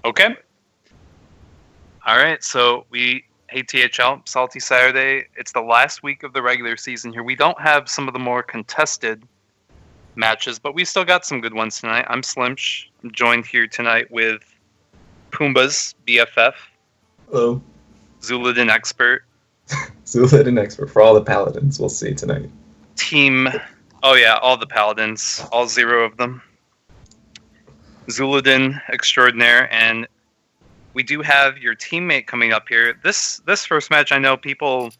Okay. All right. So hey THL, Salty Saturday. It's the last week of the regular season here. We don't have some of the more contested matches, but we still got some good ones tonight. I'm Slimsh. I'm joined here tonight with Pumbaa's BFF. Hello. Zuludin Expert. Zuludin Expert for all the Paladins we'll see tonight. Team. Oh yeah, all the Paladins. All 0 of them. Zuludin Extraordinaire, and we do have your teammate coming up here. This first match, I know people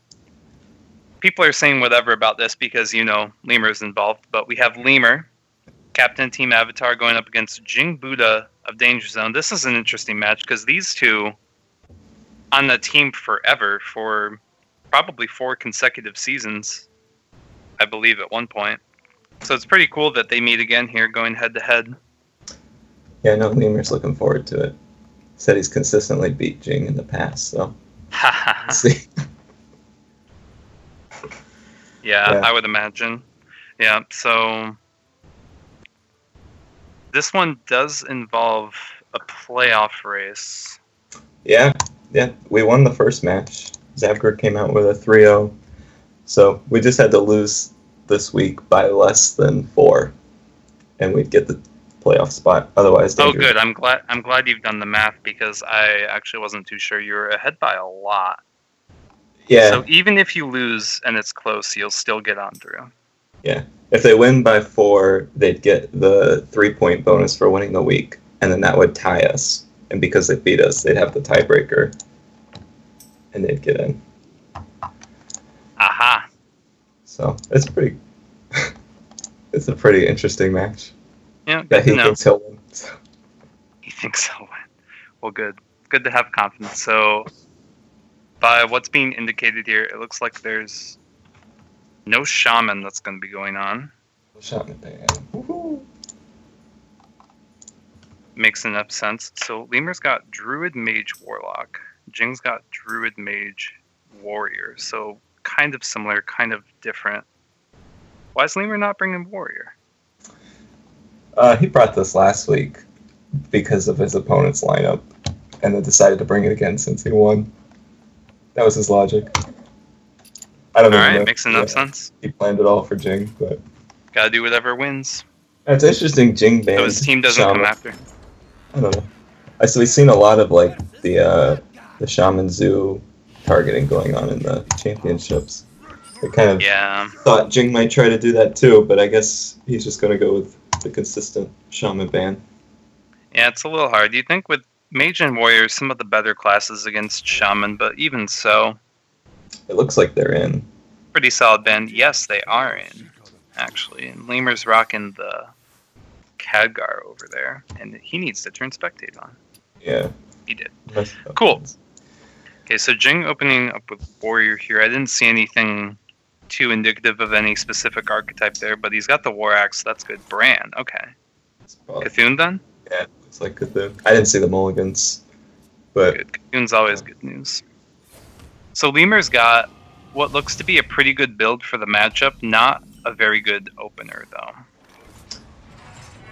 are saying whatever about this because, Lemur's involved, but we have Lemur, Captain Team Avatar, going up against Jing Buddha of Danger Zone. This is an interesting match because these two on the team forever for probably 4 consecutive seasons, I believe, at one point. So it's pretty cool that they meet again here, going head-to-head. Yeah, I know Lemur's looking forward to it. Said he's consistently beat Jing in the past, so let's see. Yeah, I would imagine. Yeah, so this one does involve a playoff race. Yeah, we won the first match. Zabgor came out with a 3-0, so we just had to lose this week by less than 4, and we'd get the playoff spot. Otherwise, Danger. Oh, good. I'm glad you've done the math because I actually wasn't too sure. You were ahead by a lot. Yeah. So even if you lose and it's close, you'll still get on through. Yeah. If they win by 4, they'd get the 3-point bonus for winning the week, and then that would tie us. And because they beat us, they'd have the tiebreaker, and they'd get in. Aha. So it's it's a pretty interesting match. Yeah, that he thinks he'll win. So. He thinks he'll win. Well, good. Good to have confidence. So, by what's being indicated here, it looks like there's no shaman that's going to be going on. Shaman thing. Woohoo! Makes enough sense. So, Lemur's got Druid Mage Warlock. Jing's got Druid Mage Warrior. So, kind of similar, kind of different. Why is Lemur not bringing Warrior? He brought this last week because of his opponent's lineup, and then decided to bring it again since he won. That was his logic. I don't know. Alright, makes enough sense. He planned it all for Jing, but... Gotta do whatever wins. It's interesting, Jing banned so his team doesn't Shaman. Come after. I don't know. So we've seen a lot of, the Shaman Zoo targeting going on in the championships. I kind of thought Jing might try to do that too, but I guess he's just going to go with the consistent Shaman ban. Yeah, it's a little hard. You think with Mage and Warrior, some of the better classes against Shaman, but even so... It looks like they're in. Pretty solid ban. Yes, they are in, actually. And Lemur's rocking the Khadgar over there, and he needs to turn Spectate on. Yeah. He did. Cool. Okay, so Jing opening up with Warrior here. I didn't see anything too indicative of any specific archetype there, but he's got the War Axe. That's good. Bran, okay. Cthulhu then? Yeah, looks like Cthulhu. I didn't see the mulligans, but... Good. Cthulhu's always good news. So Lemur's got what looks to be a pretty good build for the matchup. Not a very good opener, though.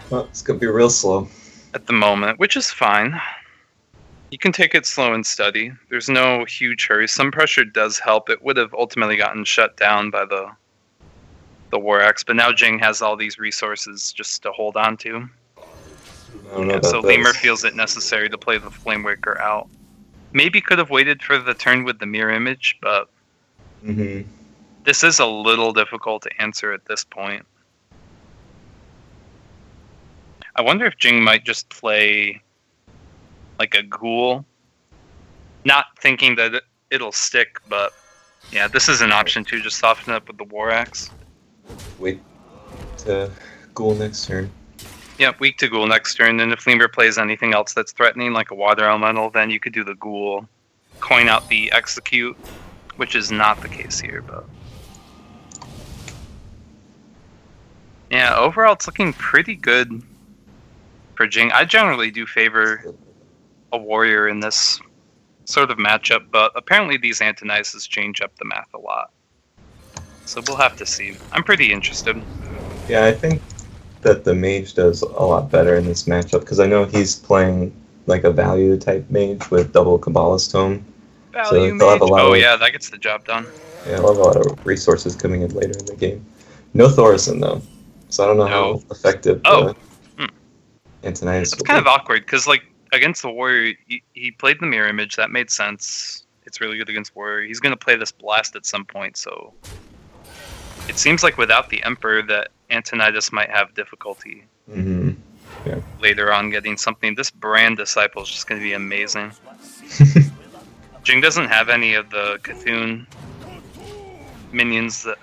Well, it's going to be real slow. At the moment, which is fine. You can take it slow and steady. There's no huge hurry. Some pressure does help. It would have ultimately gotten shut down by the War Axe, but now Jing has all these resources just to hold on to. So Lemur feels it necessary to play the Flamewaker out. Maybe could have waited for the turn with the Mirror Image, but this is a little difficult to answer at this point. I wonder if Jing might just play like a ghoul, not thinking that it'll stick, but yeah, this is an option too. Just soften up with the War Axe. Wait to ghoul next turn. Yep, weak to ghoul next turn. And if Lemur plays anything else that's threatening, like a water elemental, then you could do the ghoul, coin out the execute, which is not the case here, but yeah, overall it's looking pretty good for Jing. I generally do favor a warrior in this sort of matchup, but apparently these Antonices change up the math a lot. So we'll have to see. I'm pretty interested. Yeah, I think that the mage does a lot better in this matchup, because I know he's playing like a value type mage with double Kabbalist Tome. Value so mage. Oh yeah, that gets the job done. Yeah, I'll have a lot of resources coming in later in the game. No Thorison though, so I don't know how effective Antonidas. It's kind of awkward because like against the warrior, he played the mirror image. That made sense. It's really good against warrior. He's gonna play this blast at some point, so it seems like without the Emperor that Antonidas might have difficulty later on getting something. This Brand Disciple is just gonna be amazing. Jing doesn't have any of the Cthulhu minions that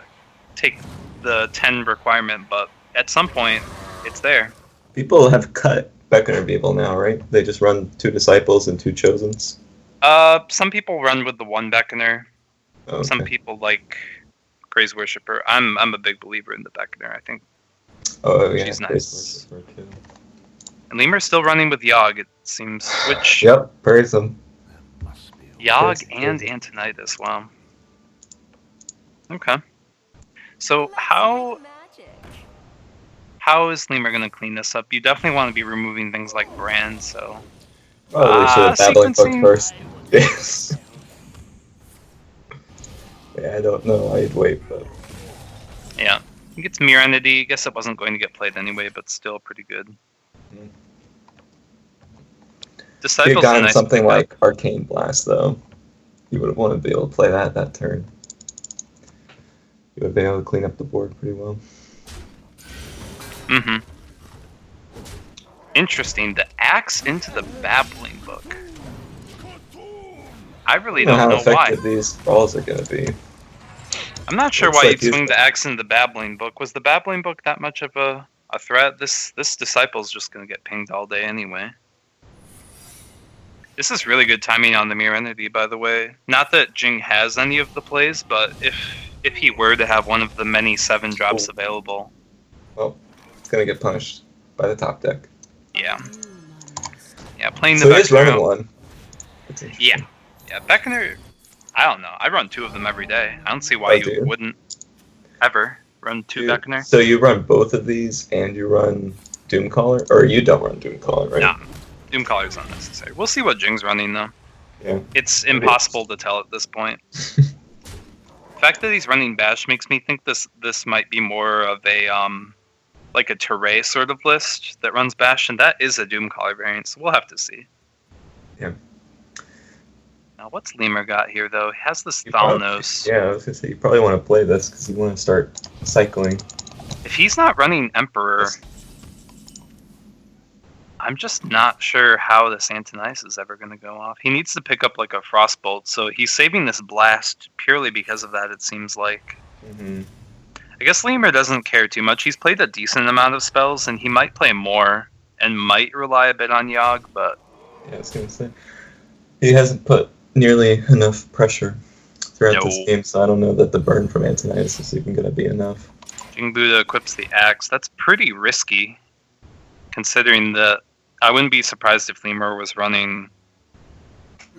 take the 10 requirement, but at some point, it's there. People have cut Beckoner Beeble now, right? They just run 2 Disciples and 2 Chosens? Some people run with the 1 Beckoner. Oh, okay. Some people like Graze Worshipper. I'm a big believer in the Beckoner, I think. Oh, yeah. She's nice. And Lemur's still running with Yogg, it seems. Which... Yep, praise him. Yogg and Antonidas, wow. Okay. So how is Lemur going to clean this up? You definitely want to be removing things like Brand, so... Oh, we should have Babbling Book first. Yes. Yeah, I don't know. I'd wait, but... Yeah. He gets Mirror Entity. I guess it wasn't going to get played anyway, but still pretty good. If you had gotten something like Arcane Blast, though, you would have wanted to be able to play that turn. You would have been able to clean up the board pretty well. Interesting. The Axe into the Babbling Book. I really don't know how effective why. These balls are going to be. I'm not sure why you'd swing the Axe into the Babbling Book. Was the Babbling Book that much of a threat? This Disciple's just going to get pinged all day anyway. This is really good timing on the Mirror Entity, by the way. Not that Jing has any of the plays, but if he were to have one of the many 7 drops available... Well, it's going to get punished by the top deck. Yeah. Yeah, playing the Beckoner... So he's running one. Yeah. Yeah, Beckoner... I don't know. I run 2 of them every day. I don't see why you wouldn't ever run 2 Beckoner. So you run both of these and you run Doomcaller? Or you don't run Doomcaller, right? No. Doomcaller is unnecessary. We'll see what Jing's running, though. Yeah. It's impossible to tell at this point. The fact that he's running Bash makes me think this might be more of a like a Teray sort of list that runs Bash, and that is a Doomcaller variant, so we'll have to see. Yeah. Now, what's Lemur got here, though? He has this Thalnos. Yeah, I was going to say, you probably want to play this because you want to start cycling. If he's not running Emperor... I'm just not sure how this Antonidas is ever going to go off. He needs to pick up like a Frostbolt, so he's saving this Blast purely because of that, it seems like. I guess Lemur doesn't care too much. He's played a decent amount of spells, and he might play more and might rely a bit on Yogg, but... Yeah, I was going to say. He hasn't put nearly enough pressure throughout this game, so I don't know that the burn from Antonidas is even going to be enough. Jing Buddha equips the Axe. That's pretty risky, considering that... I wouldn't be surprised if Lemur was running...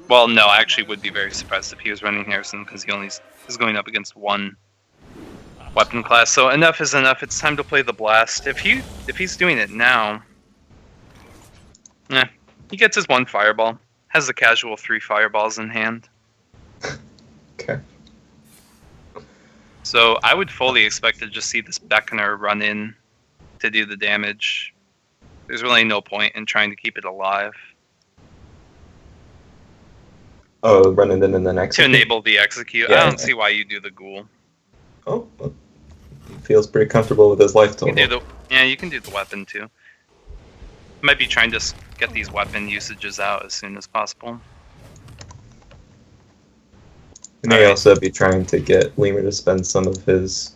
Well, no, I actually would be very surprised if he was running Harrison, because he only is going up against 1 weapon class. So enough is enough. It's time to play the Blast. If he's doing it now... he gets his 1 Fireball. Has the casual 3 Fireballs in hand. Okay. So I would fully expect to just see this Beckoner run in to do the damage. There's really no point in trying to keep it alive. Oh, running in the next to enable the execute. Yeah. I don't see why you do the Ghoul. Oh, well, he feels pretty comfortable with his life total. You can do the weapon too. Might be trying to get these weapon usages out as soon as possible. He may also be trying to get Lemur to spend some of his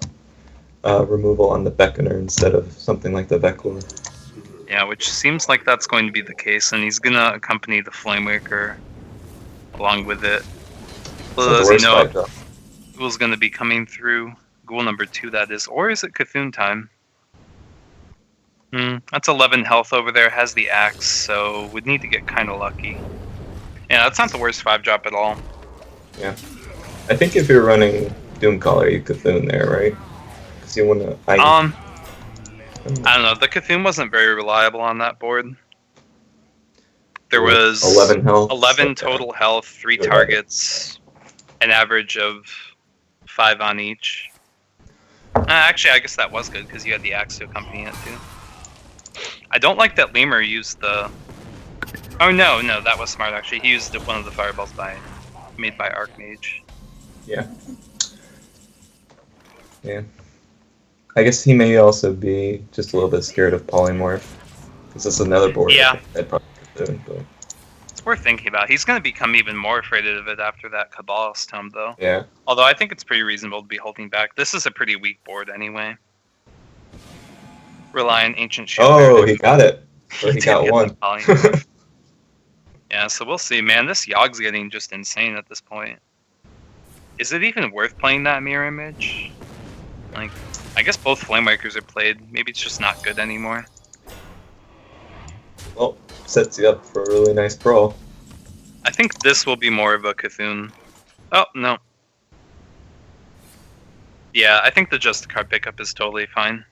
removal on the Beckoner instead of something like the Veclor. Yeah, which seems like that's going to be the case, and he's gonna accompany the Flamewaker along with it. Little does he know Ghoul's gonna be coming through. Ghoul number 2, that is. Or is it Cthulhu time? That's 11 health over there, has the Axe, so would need to get kind of lucky. Yeah, that's not the worst 5-drop at all. Yeah. I think if you're running Doomcaller, you Cthulhu there, right? Because you want to... I don't know. The Cthulhu wasn't very reliable on that board. There was 11 health. 11 total health, 3 targets, an average of 5 on each. Actually, I guess that was good because you had the axe to accompany it too. I don't like that Lemur used the... Oh no, that was smart actually. He used one of the fireballs made by Archmage. Yeah. Yeah. I guess he may also be just a little bit scared of Polymorph. Because this is another board. Yeah. I'd probably do, but... It's worth thinking about. He's going to become even more afraid of it after that Cabalist Tome, though. Yeah. Although I think it's pretty reasonable to be holding back. This is a pretty weak board anyway. Rely on Ancient Shield. Oh, he got it. Or he got one. Yeah, so we'll see. Man, this Yogg's getting just insane at this point. Is it even worth playing that Mirror Image? Like, I guess both Flamewakers are played. Maybe it's just not good anymore. Well, sets you up for a really nice brawl. I think this will be more of a Cthulhu. Oh, no. Yeah, I think the Justicar pickup is totally fine.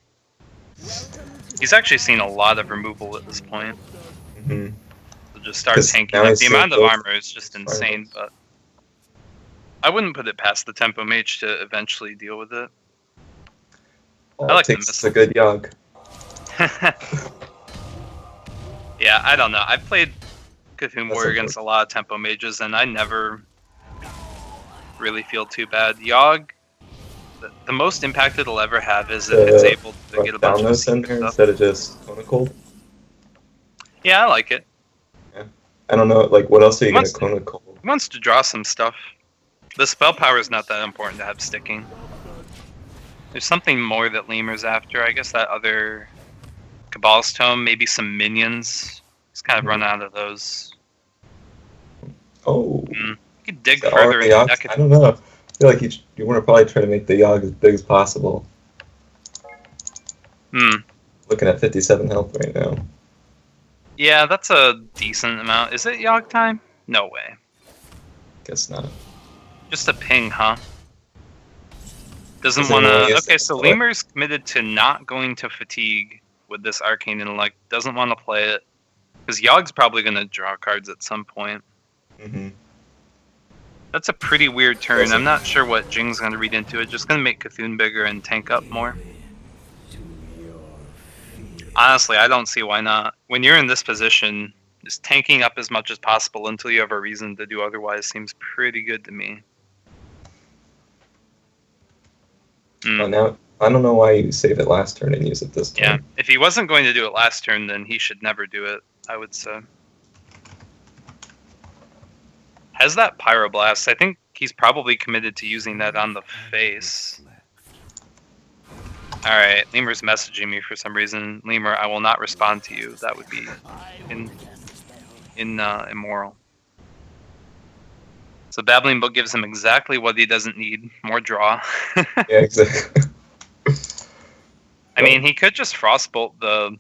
He's actually seen a lot of removal at this point. Mm-hmm. So just start tanking. Like, the amount of armor is just insane, but I wouldn't put it past the Tempo Mage to eventually deal with it. All I like it takes a good Yogg. Yeah, I don't know. I've played Cthulhu Warrior against a lot of Tempo Mages, and I never really feel too bad. Yogg, the most impact it'll ever have is if it's able to get a bunch of in there instead of just Cone of Cold. Yeah, I like it. Yeah. I don't know, like, what else are you going to Cone of Cold? He wants to draw some stuff. The spell power is not that important to have sticking. There's something more that Lemur's after. I guess that other Cabalist Tome, maybe some minions. He's kind of run out of those. Oh. You could dig further into deck. I don't know. I feel like you want to probably try to make the Yogg as big as possible. Looking at 57 health right now. Yeah, that's a decent amount. Is it Yogg time? No way. Guess not. Just a ping, huh? Doesn't want to... Okay, so Lemur's committed to not going to Fatigue with this Arcane Intellect. Doesn't want to play it. Because Yogg's probably going to draw cards at some point. Mm-hmm. That's a pretty weird turn. I'm not sure what Jing's going to read into it. Just going to make Cthulhu bigger and tank up more. Honestly, I don't see why not. When you're in this position, just tanking up as much as possible until you have a reason to do otherwise seems pretty good to me. Well, now, I don't know why you save it last turn and use it this turn. Yeah, if he wasn't going to do it last turn, then he should never do it, I would say. Has that Pyroblast? I think he's probably committed to using that on the face. Alright, Lemur's messaging me for some reason. Lemur, I will not respond to you. That would be immoral. So Babbling Book gives him exactly what he doesn't need. More draw. Yeah, exactly. I mean, he could just Frostbolt the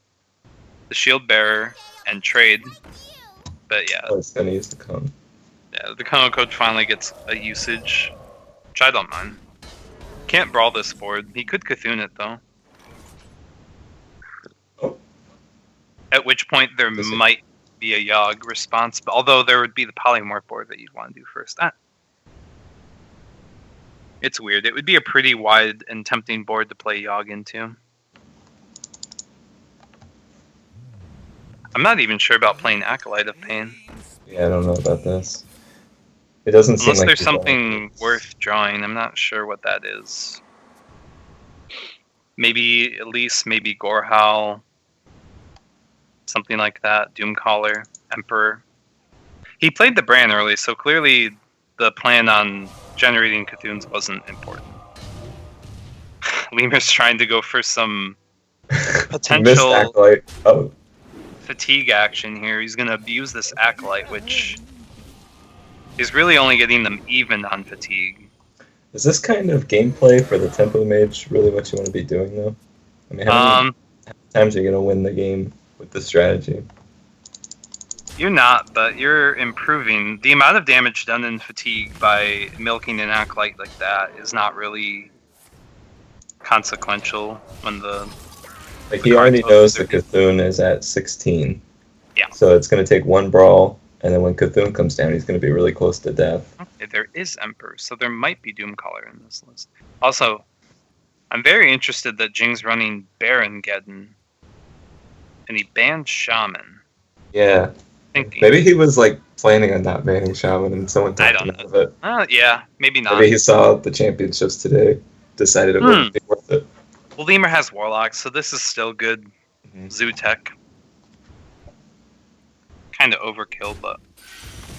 Shield Bearer and trade. But yeah. Oh, it's gonna use the cone. Yeah, the Cone Code finally gets a usage, which I don't mind. Can't brawl this board. He could Cthulhu it, though. Oh. At which point there might be a Yogg response, but although there would be the Polymorph board that you'd want to do first. It's weird. It would be a pretty wide and tempting board to play Yogg into. I'm not even sure about playing Acolyte of Pain. Yeah, I don't know about this. It doesn't seem like... Unless there's something worth drawing. I'm not sure what that is. Maybe Elise, maybe Gorehowl. Something like that. Doomcaller, Emperor. He played the Bran early, so clearly the plan on generating Cthulhu's wasn't important. Lemur's trying to go for some potential fatigue action here. He's going to abuse this Acolyte, which is really only getting them even on fatigue. Is this kind of gameplay for the Tempo Mage really what you want to be doing, though? I mean, how many times are you going to win the game with this strategy? You're not, but you're improving. The amount of damage done in fatigue by milking an Acolyte like that is not really consequential when the Like, he already knows the Cthulhu is at 16. Yeah. So it's going to take one brawl, and then when Cthulhu comes down, he's going to be really close to death. Okay, there is Emperor, so there might be Doomcaller in this list. Also, I'm very interested that Jing's running Baron Geddon, and he banned Shaman. Yeah. Maybe he was, like, planning on not banning Shaman, and someone talked him out of it. Yeah, maybe not. Maybe he saw the championships today, decided it wouldn't be worth it. Well, Lemur has Warlock, so this is still good zoo tech. Kind of overkill, but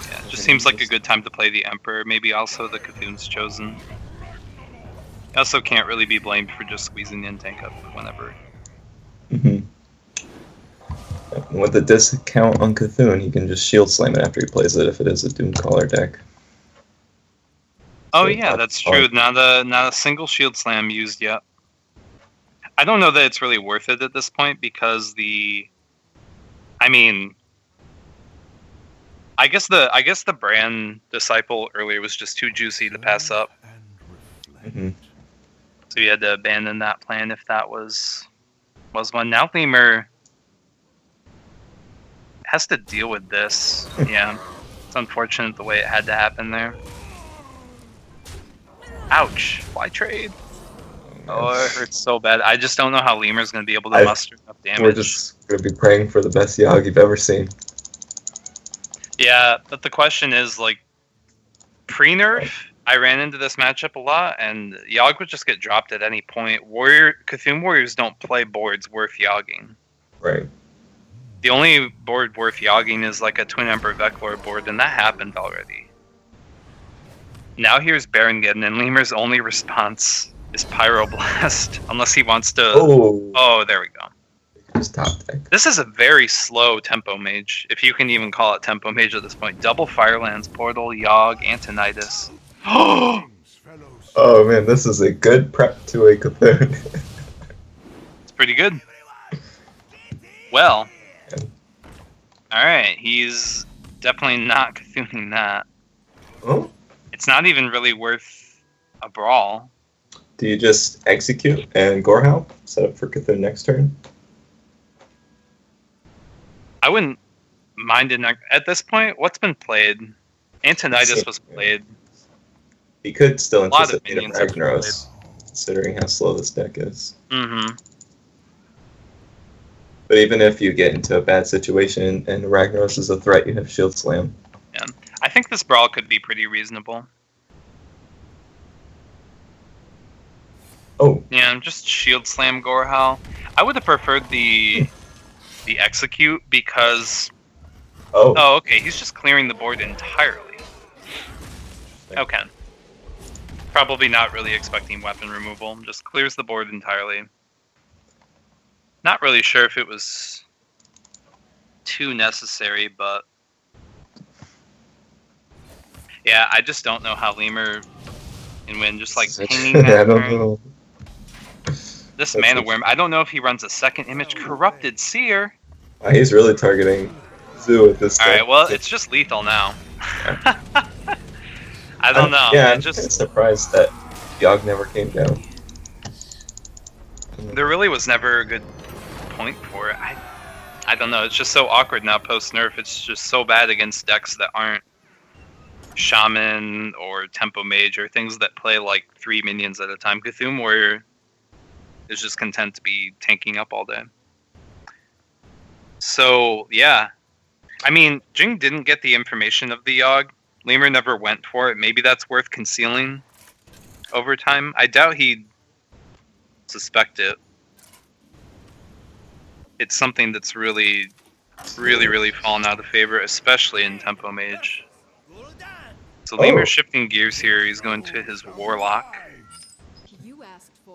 yeah, it just seems like a good time to play the Emperor. Maybe also the Cthulhu's Chosen. He also can't really be blamed for just squeezing in tank up whenever. With the discount on Cthulhu, he can just shield slam it after he plays it if it is a Doomcaller deck. Oh so yeah, that's true. Not a single shield slam used yet. I don't know that it's really worth it at this point because I guess the Bran Disciple earlier was just too juicy to pass up. So you had to abandon that plan if that was one. Now Lemur has to deal with this. Yeah, it's unfortunate the way it had to happen there. Ouch! Why trade? Oh, it hurts so bad. I just don't know how Lemur's going to be able to muster enough damage. We're just going to be praying for the best Yogg you've ever seen. Yeah, but the question is, like, pre-nerf, I ran into this matchup a lot, and Yogg would just get dropped at any point. Cthulhu Warriors don't play boards worth yogging. Right. The only board worth yogging is like a Twin Emperor Veclor board, and that happened already. Now here's Baron Geddon, and Lemur's only response is Pyroblast, unless he wants to... Oh, there we go. Just top deck. This is a very slow Tempo Mage, if you can even call it Tempo Mage at this point. Double Firelands, Portal, Yogg, Antonidas. Oh man, this is a good prep to a Cthulhu. It's pretty good. Well, alright, he's definitely not Cthulhuing that. Oh? It's not even really worth a brawl. Do you just execute and Gorehowl? Set up for Cthulhu next turn? I wouldn't mind it. At this point, what's been played? Antonidas was played. He could still anticipate a Ragnaros, considering how slow this deck is. But even if you get into a bad situation and Ragnaros is a threat, you have Shield Slam. Yeah, I think this brawl could be pretty reasonable. Oh. Yeah, just Shield Slam Gorehowl. I would have preferred the execute because... Oh, okay, he's just clearing the board entirely. Okay. Probably not really expecting weapon removal. Just clears the board entirely. Not really sure if it was too necessary, but... Yeah, I just don't know how Lemur can win. Just like pinging that I don't know. This Mana Worm, I don't know if he runs a second image. Corrupted Seer. He's really targeting Zoo at this point. Alright, well, it's just lethal now. I don't know. Yeah, I'm just surprised that Yogg never came down. There really was never a good point for it. I don't know. It's just so awkward now post-nerf. It's just so bad against decks that aren't Shaman or Tempo Mage or things that play like 3 minions at a time. Cthulhu Warrior is just content to be tanking up all day. So, yeah. I mean, Jing didn't get the information of the Yogg. Lemur never went for it. Maybe that's worth concealing over time. I doubt he'd suspect it. It's something that's really, really, really fallen out of favor, especially in Tempo Mage. So Lemur's shifting gears here. He's going to his Warlock.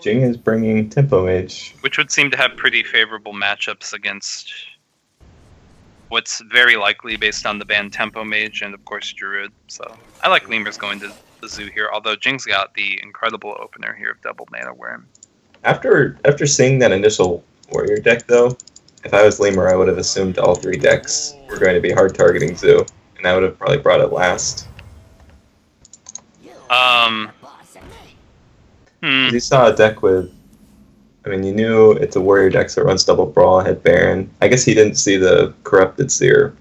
Jing is bringing Tempo Mage. Which would seem to have pretty favorable matchups against what's very likely based on the ban Tempo Mage and, of course, Druid. So I like Lemur's going to the Zoo here, although Jing's got the incredible opener here of Double Mana Worm. After seeing that initial Warrior deck, though, if I was Lemur, I would have assumed all 3 decks were going to be hard targeting Zoo, and I would have probably brought it last. You saw a deck with I mean, you knew it's a warrior deck, so it runs double brawl, had Baron. I guess he didn't see the corrupted seer.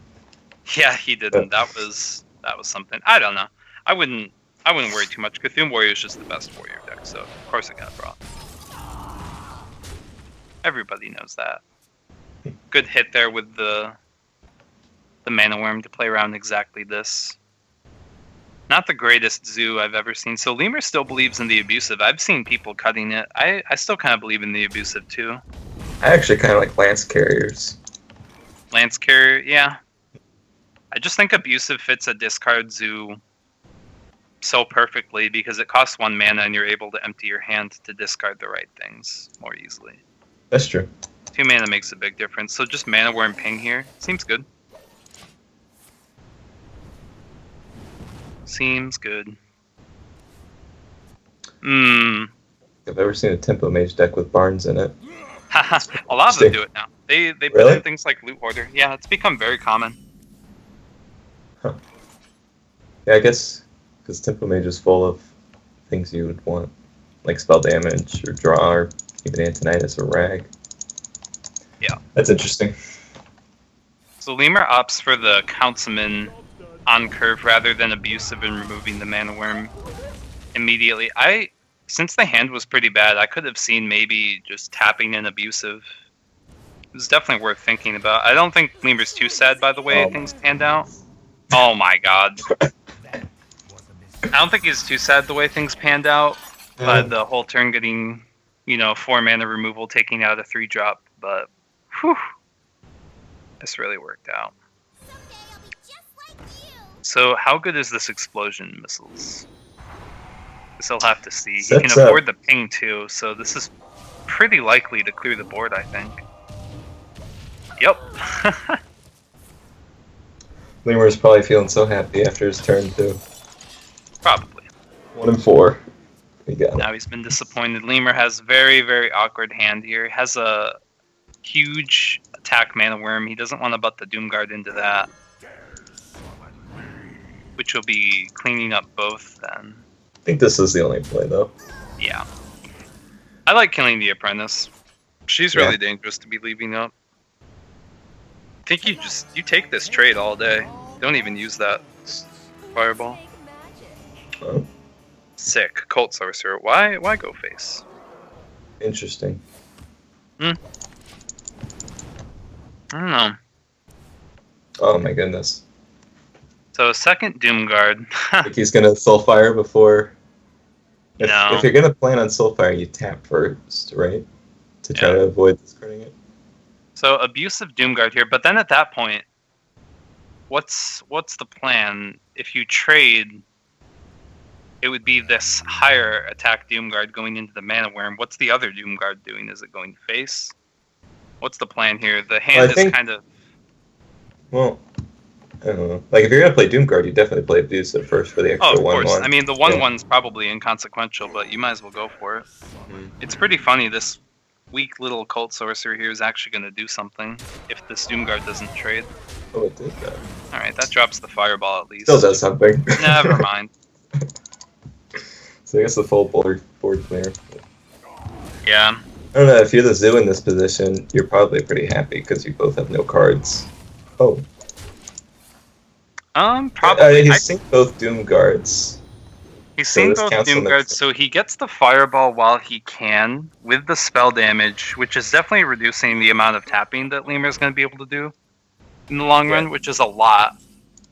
Yeah, he didn't. That was something. I don't know. I wouldn't worry too much. Cthulhu Warrior is just the best warrior deck, so of course it got brought. Everybody knows that. Good hit there with the Mana Worm to play around exactly this. Not the greatest zoo I've ever seen. So Lemur still believes in the abusive. I've seen people cutting it. I still kind of believe in the abusive too. I actually kind of like Lance Carriers. Lance Carrier, yeah. I just think abusive fits a discard zoo so perfectly because it costs 1 mana and you're able to empty your hand to discard the right things more easily. That's true. 2 mana makes a big difference. So just Mana Worm Ping here. Seems good. Seems good. I've ever seen a Tempo Mage deck with Barnes in it. A lot of them do it now. They put Really? in things like Loot Hoarder. Yeah, it's become very common. Huh. Yeah, I guess because Tempo Mage is full of things you would want, like spell damage or draw or even Antonitis or Rag. Yeah. That's interesting. So Lemur opts for the Councilman on curve rather than abusive and removing the Mana Worm immediately. Since the hand was pretty bad, I could have seen maybe just tapping in abusive. It was definitely worth thinking about. I don't think Lemur's too sad by the way things panned out. Oh my god. I don't think he's too sad the way things panned out. But the whole turn getting, 4 mana removal, taking out a 3-drop. But, whew. This really worked out. So how good is this explosion missiles? Guess I'll have to see. He can afford the ping too, so this is pretty likely to clear the board, I think. Yep. Lemur is probably feeling so happy after his turn too. Probably. 1 and 4. We got now he's been disappointed. Lemur has very, very awkward hand here. He has a huge attack Mana Worm. He doesn't want to butt the Doomguard into that. Which will be cleaning up both then. I think this is the only play though. Yeah. I like killing the Apprentice. She's really dangerous to be leaving up. I think you take this trade all day. Don't even use that Fireball. Oh. Sick. Cult Sorcerer. Why go face? Interesting. I don't know. Oh my goodness. So second Doomguard. Think he's gonna Soulfire before. No. If you're gonna plan on Soulfire, you tap first, right? To try to avoid discarding it. So abusive Doomguard here, but then at that point, what's the plan? If you trade, it would be this higher attack Doomguard going into the Mana Worm. What's the other Doomguard doing? Is it going to face? What's the plan here? The hand is kind of. Well, I don't know. Like, if you're going to play Doomguard, you definitely play Abusive first for the extra 1/1. Oh, of course. I mean, the 1/1's probably inconsequential, but you might as well go for it. It's pretty funny. This weak little Cult Sorcerer here is actually going to do something if this Doomguard doesn't trade. Oh, it did that. Alright, that drops the Fireball at least. Still does something. Never mind. So I guess the full board clear. Yeah. I don't know, if you're the Zoo in this position, you're probably pretty happy because you both have no cards. Oh. Probably. He's seen both Doomguards. He's seen both Doomguards, so he gets the Fireball while he can, with the spell damage, which is definitely reducing the amount of tapping that Lemur's going to be able to do in the long run, which is a lot.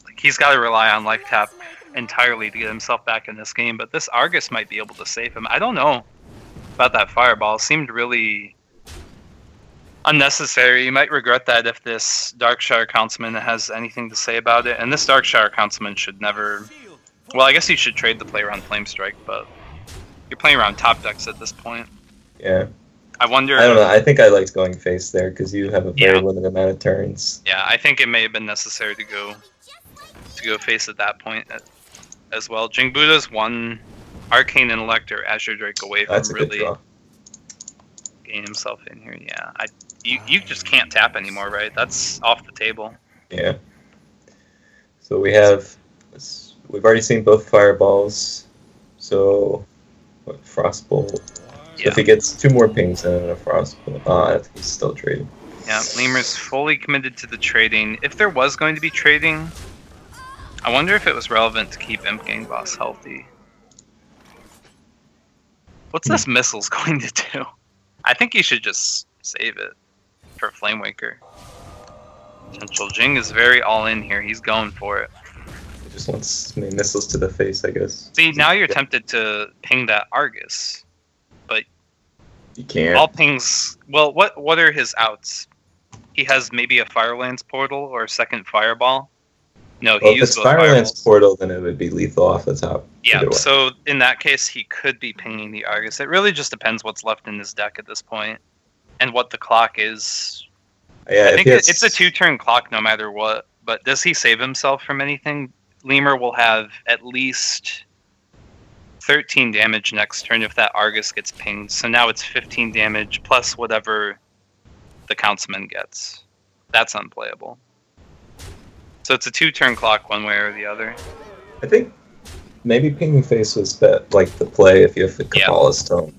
Like, he's got to rely on life tap entirely to get himself back in this game, but this Argus might be able to save him. I don't know about that Fireball. It seemed really unnecessary. You might regret that if this Darkshire Councilman has anything to say about it, and this Darkshire Councilman should never... Well, I guess you should trade the play around Flamestrike, but you're playing around top decks at this point. Yeah. I wonder... I don't know, I think I liked going face there, because you have a very limited amount of turns. Yeah, I think it may have been necessary to go face at that point as well. Jingbuda's one Arcane Intellect or Azure Drake away from really getting himself in here. Yeah, you just can't tap anymore, right? That's off the table. Yeah. So we've already seen both Fireballs. So, what, Frostbolt? So if he gets 2 more pings and a Frostbolt, he's still trading. Yeah, Lemur's fully committed to the trading. If there was going to be trading, I wonder if it was relevant to keep Imp Gang Boss healthy. What's this missiles going to do? I think he should just save it for Flamewaker. Potential Jing is very all in here. He's going for it. He just wants many missiles to the face, I guess. See, now you're tempted to ping that Argus, but you can't. All pings. Well, what are his outs? He has maybe a Firelands portal or a second Fireball. No, well, if it's Firelands portal, then it would be lethal off the top. Yeah, so in that case, he could be pinging the Argus. It really just depends what's left in his deck at this point, and what the clock is. Yeah, I think it's a 2-turn clock no matter what, but does he save himself from anything? Lemur will have at least 13 damage next turn if that Argus gets pinged. So now it's 15 damage plus whatever the Countsman gets. That's unplayable. So it's a 2-turn clock one way or the other. I think maybe pinging face was like the play if you have the Kabbalah's Tome.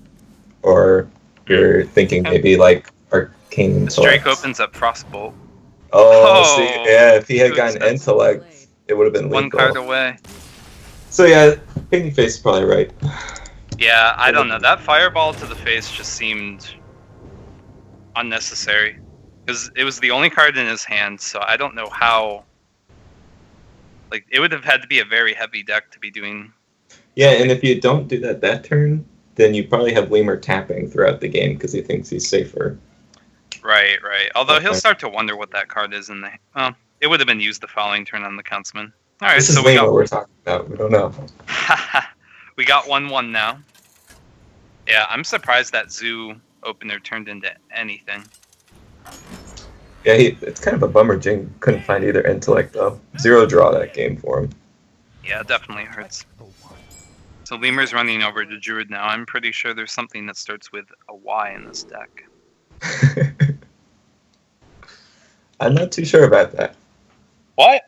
Or you're thinking maybe like Arcane Intellect. Drake opens up Frostbolt. Oh, see, yeah, if he had gotten Intellect, it would have been lethal. 1 card away. So yeah, pinging face is probably right. Yeah, I don't know. That Fireball to the face just seemed unnecessary. Because it was the only card in his hand, so I don't know how... Like, it would have had to be a very heavy deck to be doing... Yeah, and if you don't do that turn, then you probably have Lemur tapping throughout the game because he thinks he's safer. Right. Although he'll start to wonder what that card is in the... Well, it would have been used the following turn on the Countsman. Alright, this is what we're talking about. We don't know. We got 1-1 now. Yeah, I'm surprised that Zoo opener turned into anything. Yeah, it's kind of a bummer Jing couldn't find either Intellect, though. 0 draw that game for him. Yeah, it definitely hurts. So Lemur's running over to Druid now. I'm pretty sure there's something that starts with a Y in this deck. I'm not too sure about that. What?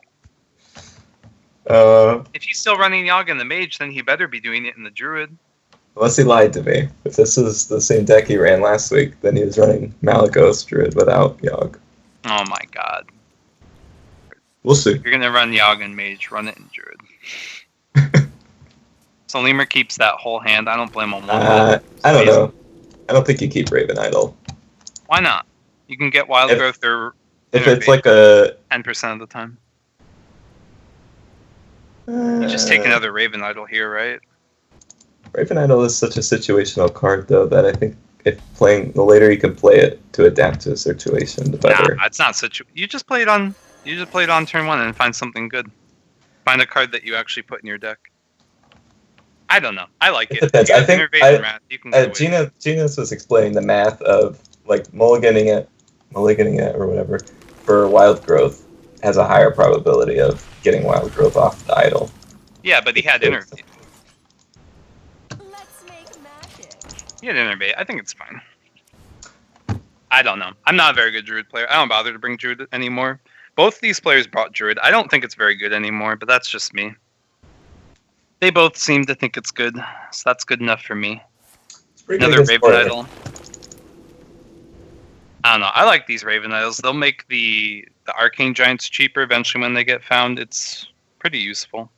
If he's still running Yogg in the Mage, then he better be doing it in the Druid. Unless he lied to me. If this is the same deck he ran last week, then he was running Malygos Druid without Yogg. Oh my god. We'll see. If you're gonna run Yogg and Mage, run it in Druid. So Lemur keeps that whole hand. I don't blame him one bit. I don't know. I don't think you keep Raven Idol. Why not? You can get Wild Growth or if it's like a 10% of the time. You just take another Raven Idol here, right? Raven Idol is such a situational card, though, that I think if the later you can play it to adapt to a situation, the better. Nah, it's not you just play it on turn 1 and find something good. Find a card that you actually put in your deck. I don't know. I like it. Depends. I think Genius was explaining the math of like mulliganing it or whatever for Wild Growth has a higher probability of getting Wild Growth off the idol. Yeah, but he had Innervate. He had Innervate. I think it's fine. I don't know. I'm not a very good Druid player. I don't bother to bring Druid anymore. Both these players brought Druid. I don't think it's very good anymore, but that's just me. They both seem to think it's good, so that's good enough for me. Another Raven Idol. I don't know. I like these Raven Idols. They'll make the Arcane Giants cheaper eventually when they get found. It's pretty useful.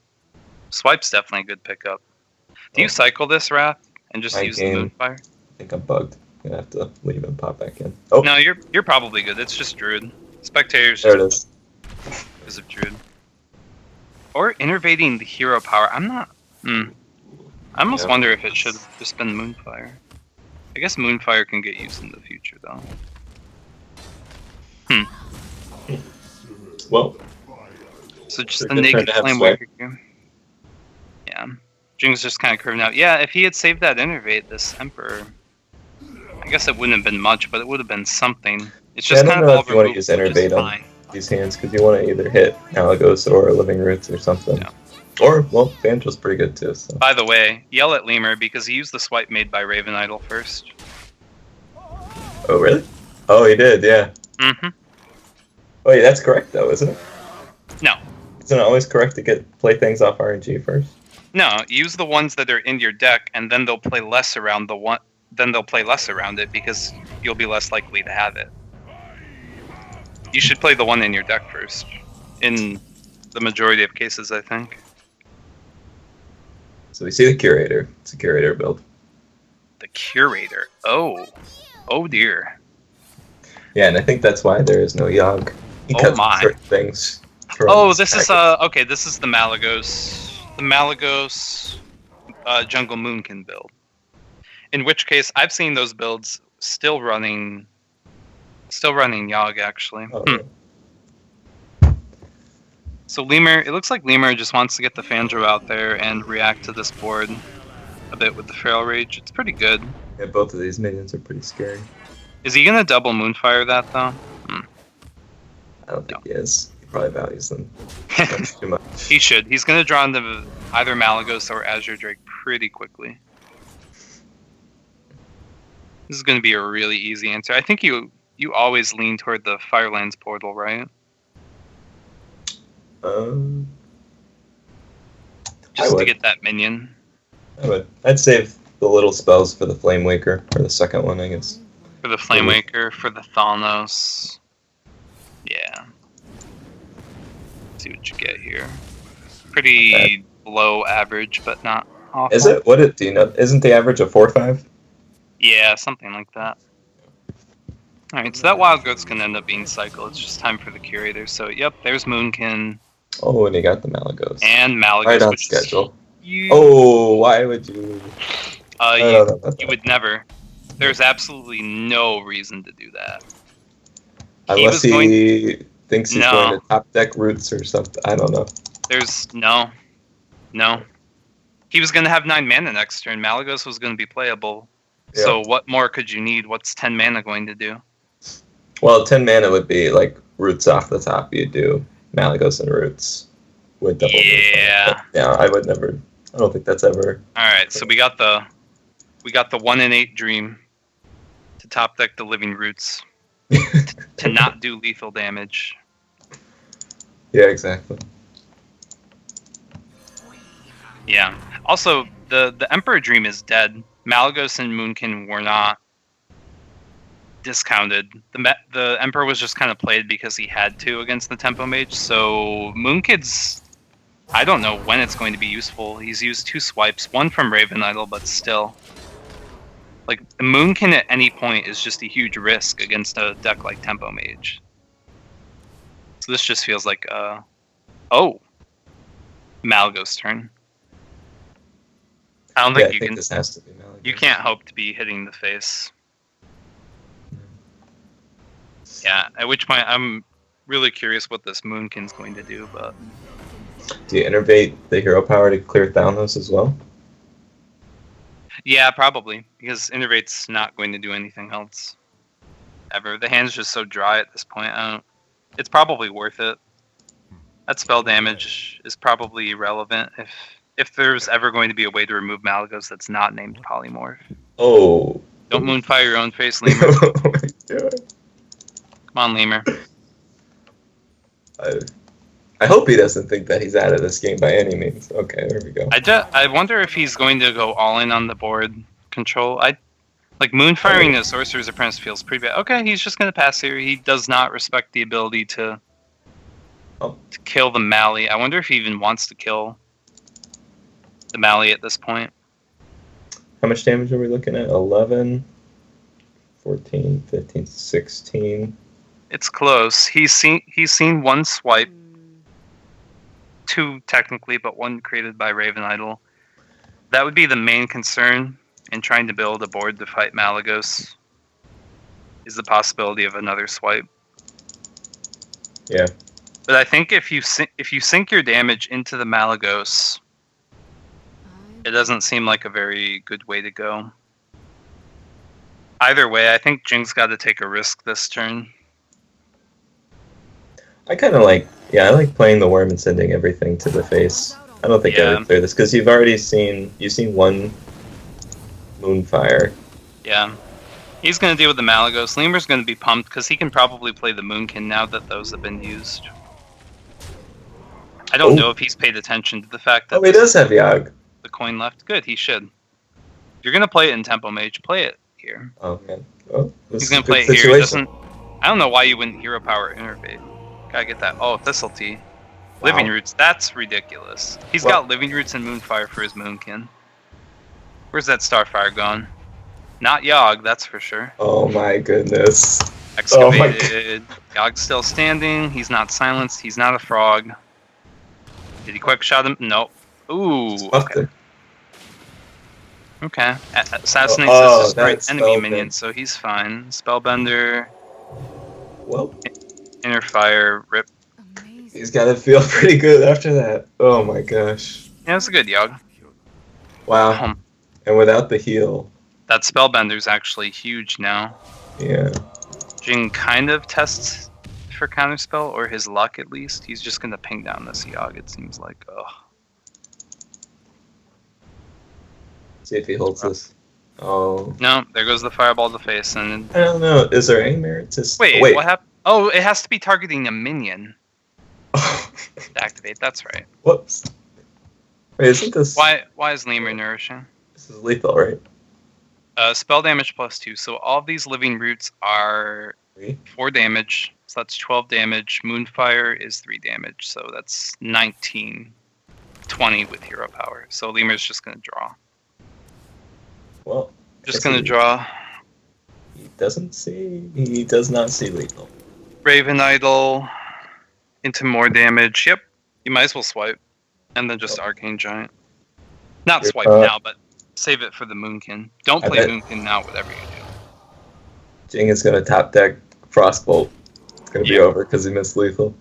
Swipe's definitely a good pickup. Do you cycle this, Wrath, and just use the Moonfire? I think I'm bugged. I'm gonna have to leave and pop back in. Oh. No, you're probably good. It's just Druid. Spectators. There it is. Because of Druid. Or innervating the hero power. I'm not... I almost wonder if it should have just been Moonfire. I guess Moonfire can get used in the future, though. Well. So just the naked Flamewaker here. Yeah. Jing's just kind of curving out. Yeah, if he had saved that Innervate, this Emperor... I guess it wouldn't have been much, but it would have been something. It's just kind of all if you want to use Innervate on these hands, because you want to either hit Malygos or Living Roots or something. Yeah. Or, well, Banjo's pretty good too. So. By the way, yell at Lemur because he used the swipe made by Raven Idol first. Oh, really? Oh, he did, yeah. Mm-hmm. Wait, that's correct though, isn't it? No. Isn't it always correct to play things off RNG first? No, use the ones that are in your deck, and then they'll play less around then they'll play less around it because you'll be less likely to have it. You should play the one in your deck first, in the majority of cases, I think. So we see the Curator. It's a Curator build. The Curator. Oh dear. Yeah, and I think that's why there is no Yogg. Oh my. Certain things. Oh, this is okay. This is the Malygos. The Malygos Jungle Moonkin build. In which case, I've seen those builds still running Yogg actually. So Lemur, it looks like Lemur just wants to get the Fandro out there and react to this board a bit with the Feral Rage. It's pretty good. Yeah, both of these minions are pretty scary. Is he gonna double Moonfire that though? I don't think he is. He probably values them too much. He should. He's gonna draw into either Malygos or Azure Drake pretty quickly. This is gonna be a really easy answer. I think you always lean toward the Firelands portal, right? Just to get that minion. I would. I'd save the little spells for the Flame Waker, or the second one, I guess. For the Flame Waker, for the Thalnos. Yeah. Let's see what you get here. Pretty below average, but not awful. Is it? Do you know? Isn't the average a 4/5? Yeah, something like that. Alright, so that Wild Growth's gonna end up being Cycle. It's just time for the Curator. So, yep, there's Moonkin. Oh, and he got the Malygos. And Malygos. Right on schedule. Oh, why would you? You would never. There's absolutely no reason to do that. Unless he thinks he's going to top deck Roots or something. I don't know. There's no. He was going to have 9 mana next turn. Malygos was going to be playable. Yeah. So what more could you need? What's 10 mana going to do? Well, 10 mana would be like Roots off the top. You'd do Malygos and Roots with double. Yeah. Yeah, I would never. I don't think that's ever. All right, so we got the 1-in-8 Dream to top deck the Living Roots to not do lethal damage. Yeah, exactly. Yeah. Also, the Emperor Dream is dead. Malygos and Moonkin were not discounted. The Emperor was just kind of played because he had to against the Tempo Mage. So Moonkid's, I don't know when it's going to be useful. He's used 2 swipes, one from Raven Idol, but still. Like, the Moonkin at any point is just a huge risk against a deck like Tempo Mage. So this just feels like, Malygos' turn. I don't think you can. This has to be Malygos. You can't hope to be hitting the face. Yeah, at which point I'm really curious what this Moonkin's going to do, but... Do you innervate the hero power to clear Thalnos as well? Yeah, probably, because Innervate's not going to do anything else. Ever. The hand's just so dry at this point. It's probably worth it. That spell damage is probably irrelevant if there's ever going to be a way to remove Malygos that's not named Polymorph. Oh. Don't Moonfire your own face, Lemur. Oh my God. Come on, Lemur. I hope he doesn't think that he's out of this game by any means. Okay, there we go. I wonder if he's going to go all in on the board control. Like Moonfiring the Sorcerer's Apprentice feels pretty bad. Okay, he's just going to pass here. He does not respect the ability to kill the Mali. I wonder if he even wants to kill the Mali at this point. How much damage are we looking at? 11, 14, 15, 16. It's close. He's seen 1 swipe. 2 technically, but 1 created by Raven Idol. That would be the main concern in trying to build a board to fight Malygos, is the possibility of another swipe. Yeah. But I think if you sink your damage into the Malygos, it doesn't seem like a very good way to go. Either way, I think Jing's got to take a risk this turn. I kind of like, I like playing the Worm and sending everything to the face. I don't think I would clear this, because you've seen 1 Moonfire. Yeah. He's going to deal with the Malygos. Lemur's going to be pumped, because he can probably play the Moonkin now that those have been used. I don't know if he's paid attention to the fact that... he does have Yogg. The coin left. Good, he should. If you're going to play it in Tempo Mage, play it here. Oh man. Well, He's gonna play it here. He doesn't. I don't know why you wouldn't Hero Power Innervate. Gotta get that. Oh, Thistletea. Wow. Living Roots. That's ridiculous. He's got Living Roots and Moonfire for his Moonkin. Where's that Starfire gone? Not Yogg, that's for sure. Oh my goodness. Excavated. Yogg's still standing. He's not silenced. He's not a frog. Did he quick shot him? Nope. Ooh. Okay. Okay. Assassinates his great enemy minion, so he's fine. Spellbender. Well. Inner Fire. Rip. He's got to feel pretty good after that. Oh my gosh. Yeah, it's a good Yogg. Wow. And without the heal. That Spellbender's actually huge now. Yeah. Jing kind of tests for Counterspell, or his luck at least. He's just going to ping down this Yogg, it seems like. Ugh. See if he holds this. Oh. No, there goes the Fireball to face. And I don't know. Is there any merit to... Wait, what happened? Oh, it has to be targeting a minion. To activate, that's right. Whoops. Wait, isn't this... Why is Lemur nourishing? This is lethal, right? Spell damage +2. So all of these Living Roots are 4 damage. So that's 12 damage. Moonfire is 3 damage. So that's 19. 20 with Hero Power. So Lemur's just going to draw. Well... Just going to draw. He does not see lethal. Raven Idol. Into more damage. Yep. You might as well swipe. And then just Arcane Giant. Not swipe now, but save it for the Moonkin. Don't play Moonkin now, whatever you do. Jing is going to top deck Frostbolt. It's going to be over because he missed lethal.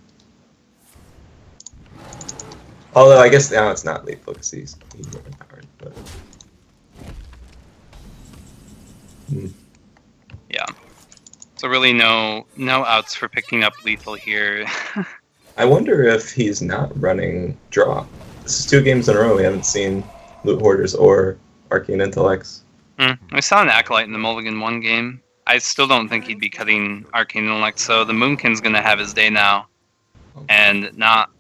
Although I guess now it's not lethal because he's overpowered. But... Yeah. So really no outs for picking up lethal here. I wonder if he's not running draw. This is 2 games in a row we haven't seen Loot Hoarders or Arcane Intellects. I saw an Acolyte in the Mulligan 1 game. I still don't think he'd be cutting Arcane Intellect, so the Moonkin's going to have his day now. And not...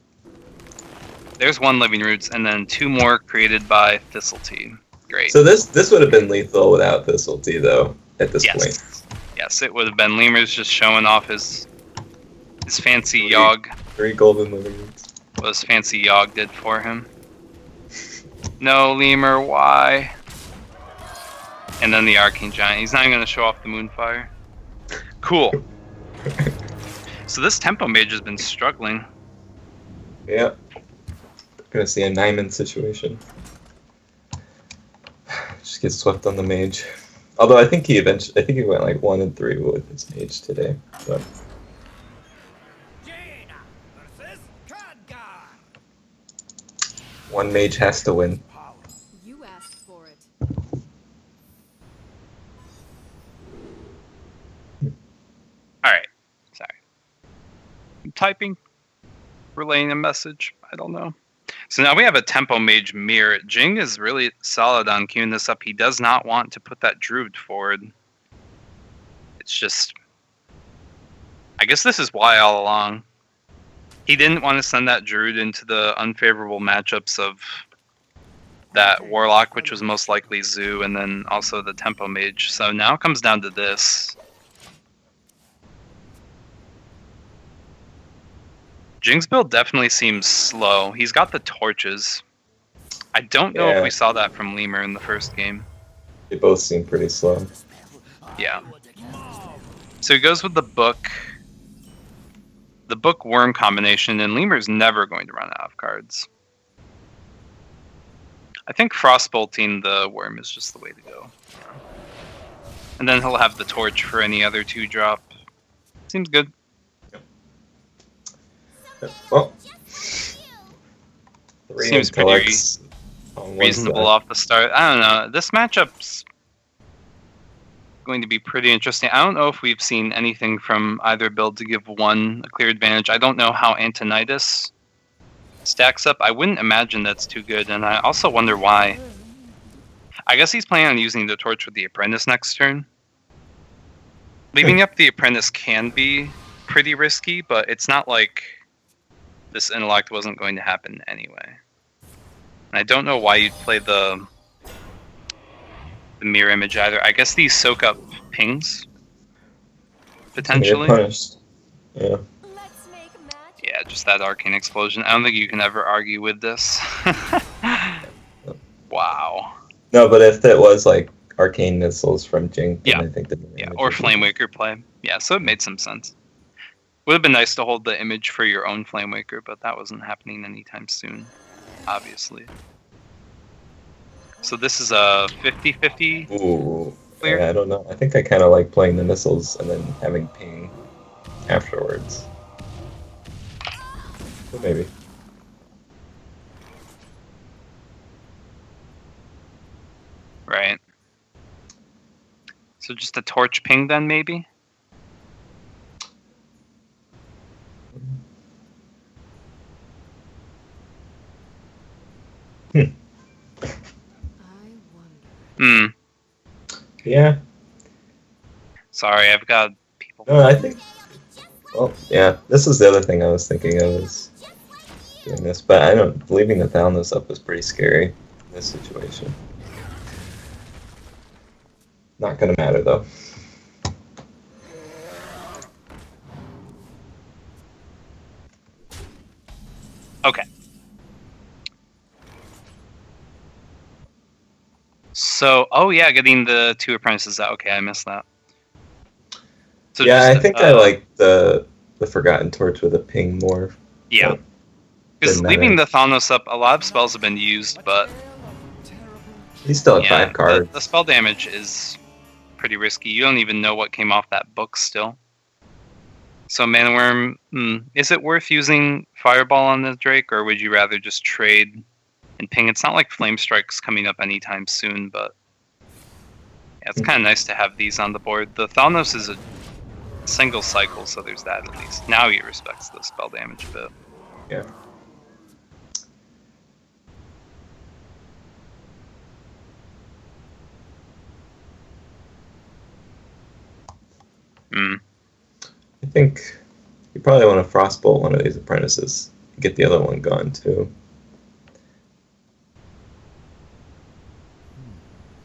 There's 1 Living Roots, and then 2 more created by Thistletea. Great. So this would have been lethal without Thistletea, though, at this point. Yes, it would have been. Lemur's just showing off his fancy Yogg. 3 golden Living Roots. What his fancy Yogg did for him. No, Lemur, why? And then the Arcane Giant. He's not even going to show off the Moonfire. Cool. So this Tempo Mage has been struggling. Yep. Gonna see a Nyman situation. Just get swept on the Mage. Although I think he went like 1-3 with his Mage today. But. One Mage has to win. You asked for it. Alright. Sorry. I'm typing. Relaying a message. I don't know. So now we have a Tempo Mage Mirror. Jing is really solid on queuing this up. He does not want to put that Druid forward. It's just... I guess this is why all along. He didn't want to send that Druid into the unfavorable matchups of that Warlock, which was most likely Zoo, and then also the Tempo Mage. So now it comes down to this. Jing's build definitely seems slow. He's got the torches. I don't know if we saw that from Lemur in the first game. They both seem pretty slow. Yeah. So he goes with the book. The book worm combination, and Lemur's never going to run out of cards. I think Frostbolting the worm is just the way to go. And then he'll have the torch for any other 2-drop. Seems good. Well, seems pretty reasonable off the start. I don't know. This matchup's going to be pretty interesting. I don't know if we've seen anything from either build to give one a clear advantage. I don't know how Antonidas stacks up. I wouldn't imagine that's too good, and I also wonder why. I guess he's planning on using the torch with the Apprentice next turn. Leaving up the Apprentice can be pretty risky, but it's not like this Intellect wasn't going to happen anyway. And I don't know why you'd play the the mirror image either. I guess these soak up pings, They potentially. get punished. Yeah. Let's make magic. Yeah, just that arcane explosion. I don't think you can ever argue with this. Wow. No, but if it was like arcane missiles from Jink, then Yeah. I think the Yeah, image or would be- Flamewaker play. Yeah, so it made some sense. Would have been nice to hold the image for your own Flamewaker, but that wasn't happening anytime soon, obviously. So this is a 50-50. Ooh. Clear? Yeah, I don't know. I think I kind of like playing the missiles and then having ping afterwards. But maybe. Right. So just a torch ping then, maybe? I wonder. Hmm. Yeah. Sorry, I've got people. No, I think. Well, yeah. This is the other thing I was thinking of is doing this, but I don't. Leaving the Thalnos up is pretty scary in this situation. Not gonna matter though. Okay. So, oh yeah, getting the 2 apprentices out. Okay, I missed that. So Yeah, just, I think I like the Forgotten Torch with a ping more. Yeah. but Because doesn't leaving matter. the Thanos up, a lot of spells have been used, but He still had yeah, 5 cards. the spell damage is pretty risky. You don't even know what came off that book still. So Mana Worm, is it worth using Fireball on the Drake, or would you rather just trade and ping? It's not like Flame Strike's coming up anytime soon, but yeah, it's kind of nice to have these on the board. The Thanos is a single cycle, so there's that at least. Now he respects the spell damage a bit. Yeah. Mm. I think you probably want to Frostbolt one of these apprentices. Get the other one gone too.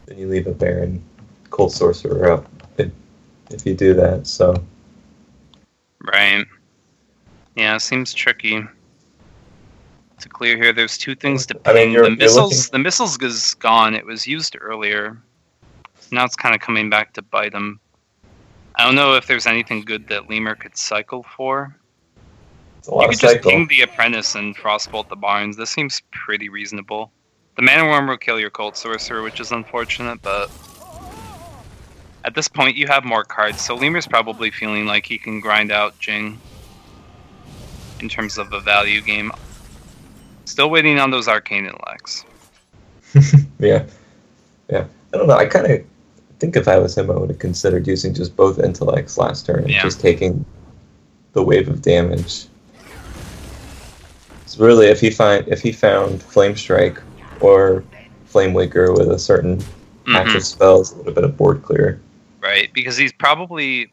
Then you leave a Baron Cold Sorcerer up if you do that. So Right. Yeah, it seems tricky to clear here. There's 2 things to ping. I mean, you're The looking- missiles is gone. It was used earlier. Now it's kind of coming back to bite him. I don't know if there's anything good that Lemur could cycle for. it's a lot You of could just cycle. ping the Apprentice and Frostbolt the Barns. This seems pretty reasonable. The Mana Worm will kill your Cold Sorcerer, which is unfortunate, but at this point you have more cards, so Lemur's probably feeling like he can grind out Jing in terms of a value game. Still waiting on those Arcane Intellects. Yeah. I don't know. I kind of think if I was him, I would have considered using just both intellects last turn and Yeah. just taking the wave of damage. So really, if he found Flame Strike or Flame Waker with a certain patch of spells, a little bit of board clear. Right, because he's probably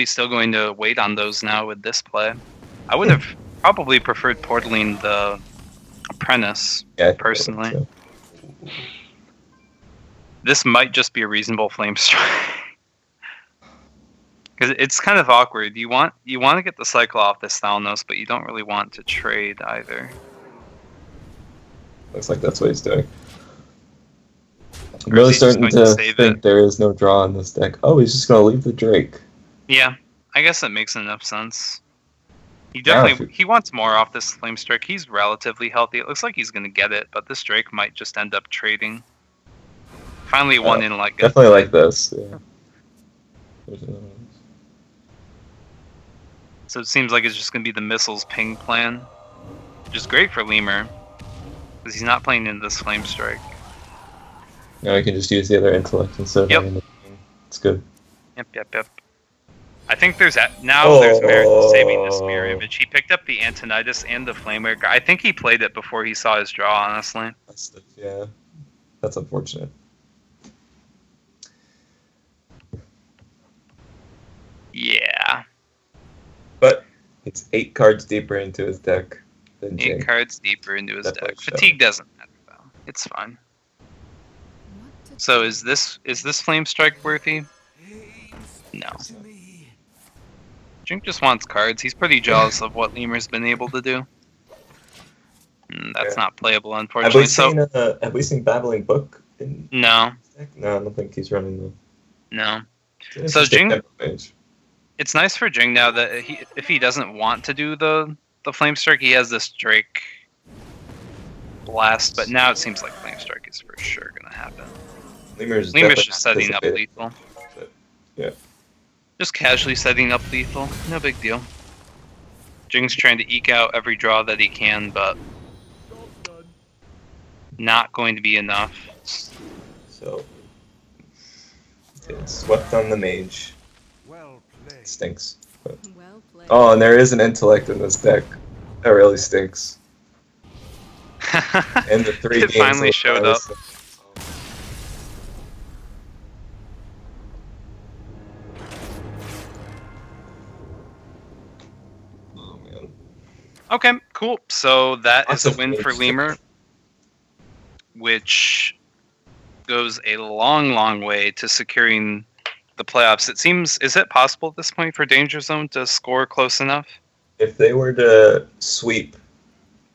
still going to wait on those now with this play. I would have probably preferred portaling the Apprentice. Yeah, I think Personally. so. This might just be a reasonable Flame Strike. Because it's kind of awkward. You want to get the cycle off this Thalnos, but you don't really want to trade either. Looks like that's what he's doing. I'm Or really is he just starting going to to save think it? there is no draw in this deck. Oh, he's just going to leave the Drake. Yeah, I guess that makes enough sense. He Now, definitely he wants more off this Flame Strike. He's relatively healthy. It looks like he's going to get it, but this Drake might just end up trading. Finally, one in like Definitely like this. Yeah. There's another one. So it seems like it's just going to be the missiles ping plan, which is great for Lemur because he's not playing in this Flame Strike. Now I can just use the other intellect instead of Yep. having the king. It's good. Yep. I think there's there's merit to saving this mirror image. He picked up the Antonitis and the Flamewaker. I think he played it before he saw his draw, honestly. Yeah, that's unfortunate. Yeah. But it's 8 cards deeper into his deck than 8 Jing. cards deeper into his Definitely deck. show. Fatigue doesn't matter, though. It's fine. What to So is this Flame Strike worthy? No. Jink just wants cards. He's pretty jealous of what Lemur's been able to do. That's not playable, unfortunately. Have we seen Babbling Book? No. No, I don't think he's running though. No. So Jing, it's nice for Jing now that if he doesn't want to do the Flame Strike, he has this Drake Blast, but now it seems like Flame Strike is for sure going to happen. Lemur's just setting up lethal. Yeah. Just casually setting up lethal. No big deal. Jing's trying to eke out every draw that he can, but not going to be enough. So, it's swept on the mage. It stinks. But... Well played. Oh, and there is an intellect in this deck. That really stinks. And the 3 it games finally showed up. Oh man. Okay, cool. So that is a win for Lemur, which goes a long, long way to securing the playoffs. It seems, is it possible at this point for Danger Zone to score close enough? If they were to sweep...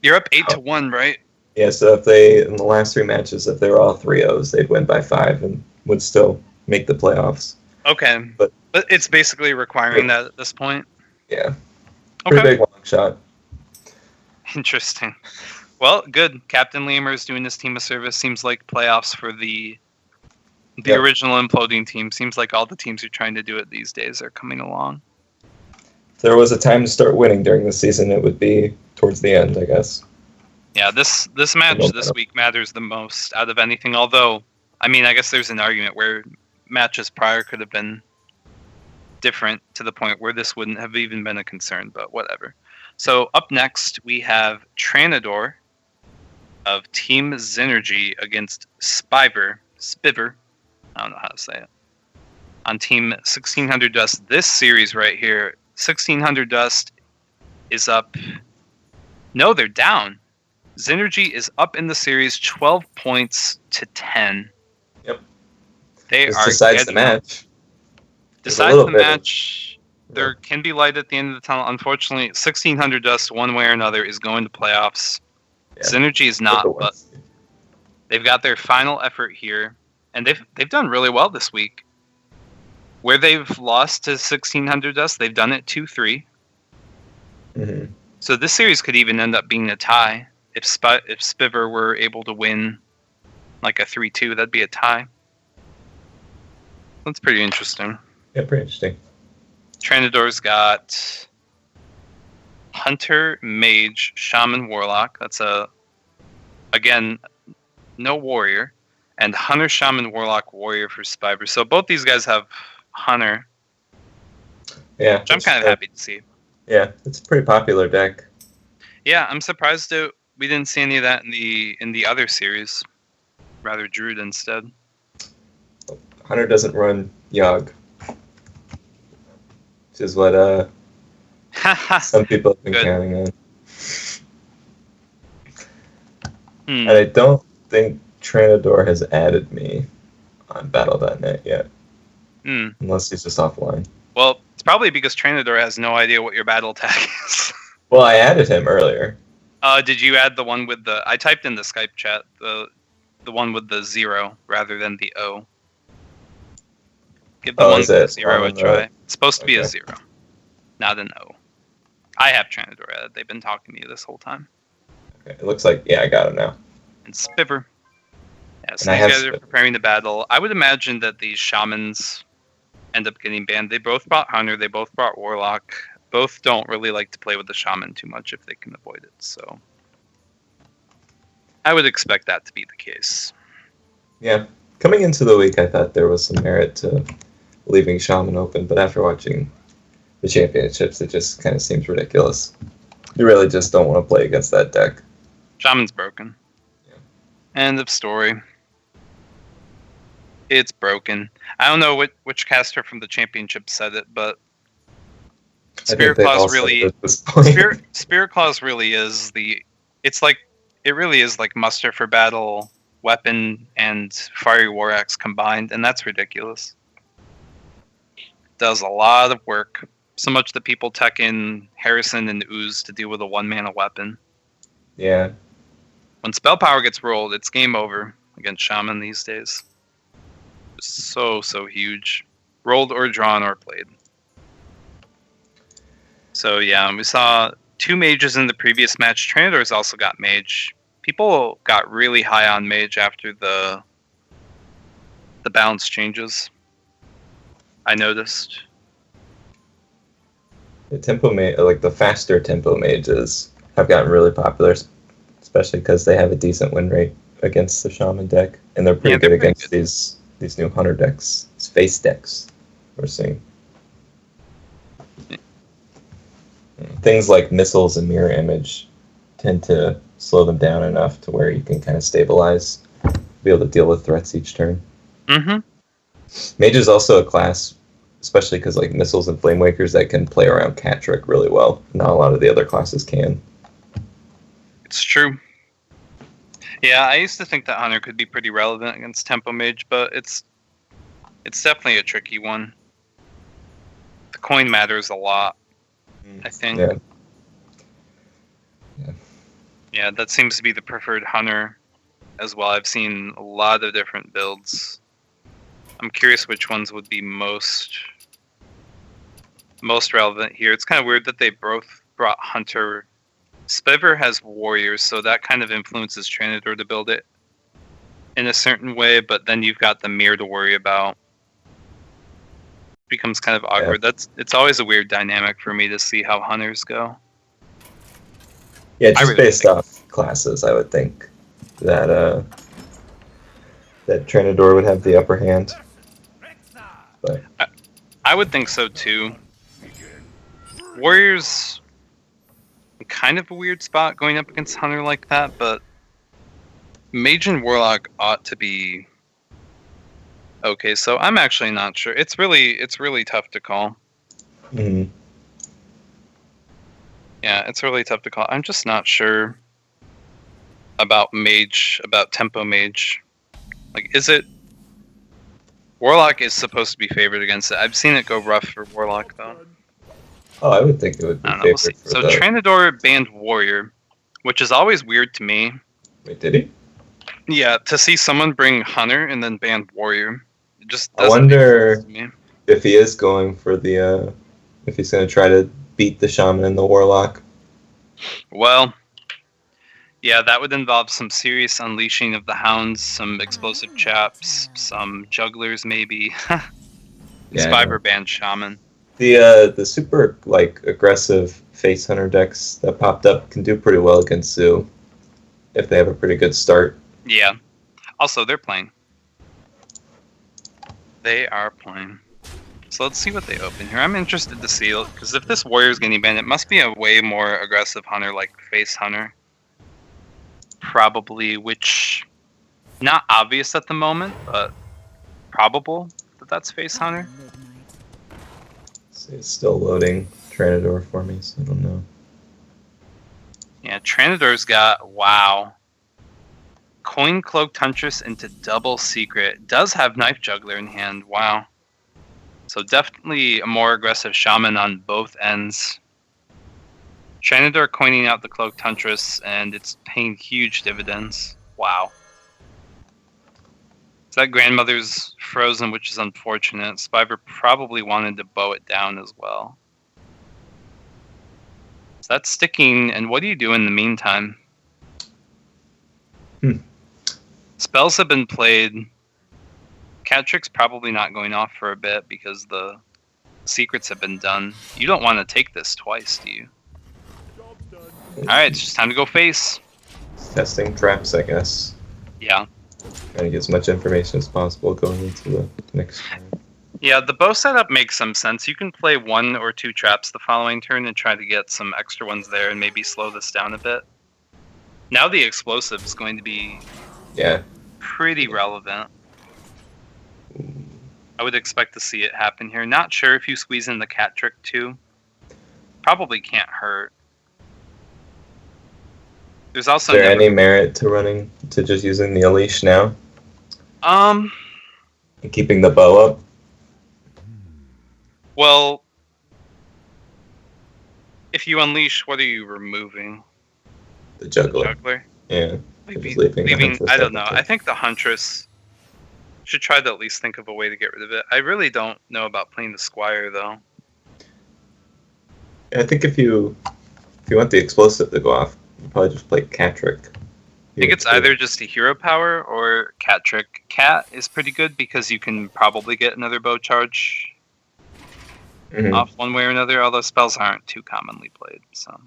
You're up 8-1, right? Yeah, so if they, in the last 3 matches, if they were all 3-0s, they'd win by 5 and would still make the playoffs. Okay, but it's basically requiring that at this point? Yeah. Pretty big long shot. Interesting. Well, good. Captain Lemur is doing his team a service. Seems like playoffs for the original imploding team. Seems like all the teams who are trying to do it these days are coming along. If there was a time to start winning during the season, it would be towards the end, I guess. Yeah, this match this week matters the most out of anything. Although, I mean, I guess there's an argument where matches prior could have been different to the point where this wouldn't have even been a concern, but whatever. So up next, we have Tranador of Team Xynergy against Spiver, I don't know how to say it, on Team 1600 Dust. This series right here, 1600 Dust is up. No, they're down. Xynergy is up in the series 12 points to 10. Yep. They this are decides the match. Decides the match. There can be light at the end of the tunnel. Unfortunately, 1600 Dust, one way or another, is going to playoffs. Yeah. Xynergy is not, but they've got their final effort here, and they've done really well this week. Where they've lost to 1600 Dust, they've done it 2-3. Mm-hmm. So this series could even end up being a tie. If Spiver were able to win like a 3-2, that'd be a tie. That's pretty interesting. Yeah, pretty interesting. Tranador's got Hunter, Mage, Shaman, Warlock. That's again, no Warrior. And Hunter, Shaman, Warlock, Warrior for Spiver. So both these guys have Hunter. Yeah. Which I'm kind of happy to see. Yeah, it's a pretty popular deck. Yeah, I'm surprised that we didn't see any of that in the other series. Rather Druid instead. Hunter doesn't run Yogg. Which is what some people have been counting on. And I don't think Tranador has added me on Battle.net yet. Unless he's just offline. Well, it's probably because Tranador has no idea what your battle tag is. Well, I added him earlier. Did you add the one with the... I typed in the Skype chat, the one with the 0 rather than the O. Give the one with the 0 a try. It's supposed to be a 0, not an O. I have Tranador added. They've been talking to you this whole time. Okay, it looks like, yeah, I got him now. And Spiver. Yeah, so these guys are preparing to battle. I would imagine that these Shamans end up getting banned. They both brought Hunter. They both brought Warlock. Both don't really like to play with the Shaman too much if they can avoid it. So I would expect that to be the case. Yeah. Coming into the week, I thought there was some merit to leaving Shaman open, but after watching the championships, it just kind of seems ridiculous. You really just don't want to play against that deck. Shaman's broken. Yeah. End of story. It's broken. I don't know which caster from the championship said it, but Spirit Claws really Spirit Claws really is it really is like muster for battle weapon and Fiery War Axe combined, and that's ridiculous. Does a lot of work. So much that people tech in Harrison and Ooze to deal with a one-mana weapon. Yeah. When spell power gets rolled, it's game over against Shaman these days. So huge. Rolled or drawn or played. So yeah, we saw 2 mages in the previous match. Trinidor's also got mage. People got really high on mage after the balance changes. I noticed. The tempo like the faster tempo mages have gotten really popular, especially because they have a decent win rate against the shaman deck, and they're pretty good against these new hunter decks, these face decks we're seeing. Things like missiles and mirror image tend to slow them down enough to where you can kind of stabilize, be able to deal with threats each turn. Mm-hmm. Mage is also a class, especially because like missiles and flame wakers, that can play around cat trick really well. Not a lot of the other classes can. It's true. Yeah, I used to think that hunter could be pretty relevant against tempo mage, but it's definitely a tricky one. The coin matters a lot, I think. Yeah. Yeah, that seems to be the preferred hunter as well. I've seen a lot of different builds. I'm curious which ones would be most relevant here. It's kind of weird that they both brought hunter. Spiver has warriors, so that kind of influences Trinidor to build it in a certain way, but then you've got the mirror to worry about. It becomes kind of awkward. Yeah. It's always a weird dynamic for me to see how hunters go. Yeah, just based off classes, I would think that that Trinidor would have the upper hand. But I would think so too. Warriors, kind of a weird spot going up against hunter like that, but mage and warlock ought to be okay. So I'm actually not sure. It's really tough to call. Mm-hmm. Yeah, it's really tough to call. I'm just not sure about mage, about tempo mage. Like, is it... Warlock is supposed to be favored against it. I've seen it go rough for Warlock, though. Oh, I would think it would be favored we'll see. So Trinidor banned Warrior, which is always weird to me. Wait, did he? Yeah, to see someone bring Hunter and then ban Warrior. It just doesn't I wonder make sense to me. if he is going for the... if he's going to try to beat the Shaman and the Warlock. Well, yeah, that would involve some serious unleashing of the hounds, some explosive chaps, some jugglers maybe. Spiver banned Shaman. The super like aggressive face hunter decks that popped up can do pretty well against Zoo if they have a pretty good start. Yeah. Also, they're playing. They are playing. So let's see what they open here. I'm interested to see, because if this Warrior's getting banned, it must be a way more aggressive hunter like face hunter. Probably, which not obvious at the moment, but probable that that's face hunter. It's still loading Trinidor for me, so I don't know. Yeah, Trinidor's got, wow. Coin Cloaked Huntress into Double Secret. Does have Knife Juggler in hand, wow. So definitely a more aggressive Shaman on both ends. Trinidor coining out the Cloaked Huntress, and it's paying huge dividends. Wow. It's that Grandmother's frozen, which is unfortunate. Spiver probably wanted to bow it down as well. So that's sticking, and what do you do in the meantime? Spells have been played. Cat Trick's probably not going off for a bit because the secrets have been done. You don't want to take this twice, do you? Alright, it's just time to go face. Testing traps, I guess. Yeah. Trying to get as much information as possible going into the next turn. Yeah, the bow setup makes some sense. You can play 1 or 2 traps the following turn and try to get some extra ones there and maybe slow this down a bit. Now the explosive is going to be pretty relevant. I would expect to see it happen here. Not sure if you squeeze in the Cat Trick too. Probably can't hurt. There's also Is there any merit to just using the Unleash now? And keeping the bow up? Well, if you Unleash, what are you removing? The Juggler. Juggler? Yeah. Leaving I don't know. I think the Huntress should try to at least think of a way to get rid of it. I really don't know about playing the Squire, though. I think if you want the explosive to go off, you probably just play Catrick. I think it's either just a hero power or Cat Trick. Cat is pretty good because you can probably get another bow charge off one way or another, although spells aren't too commonly played. So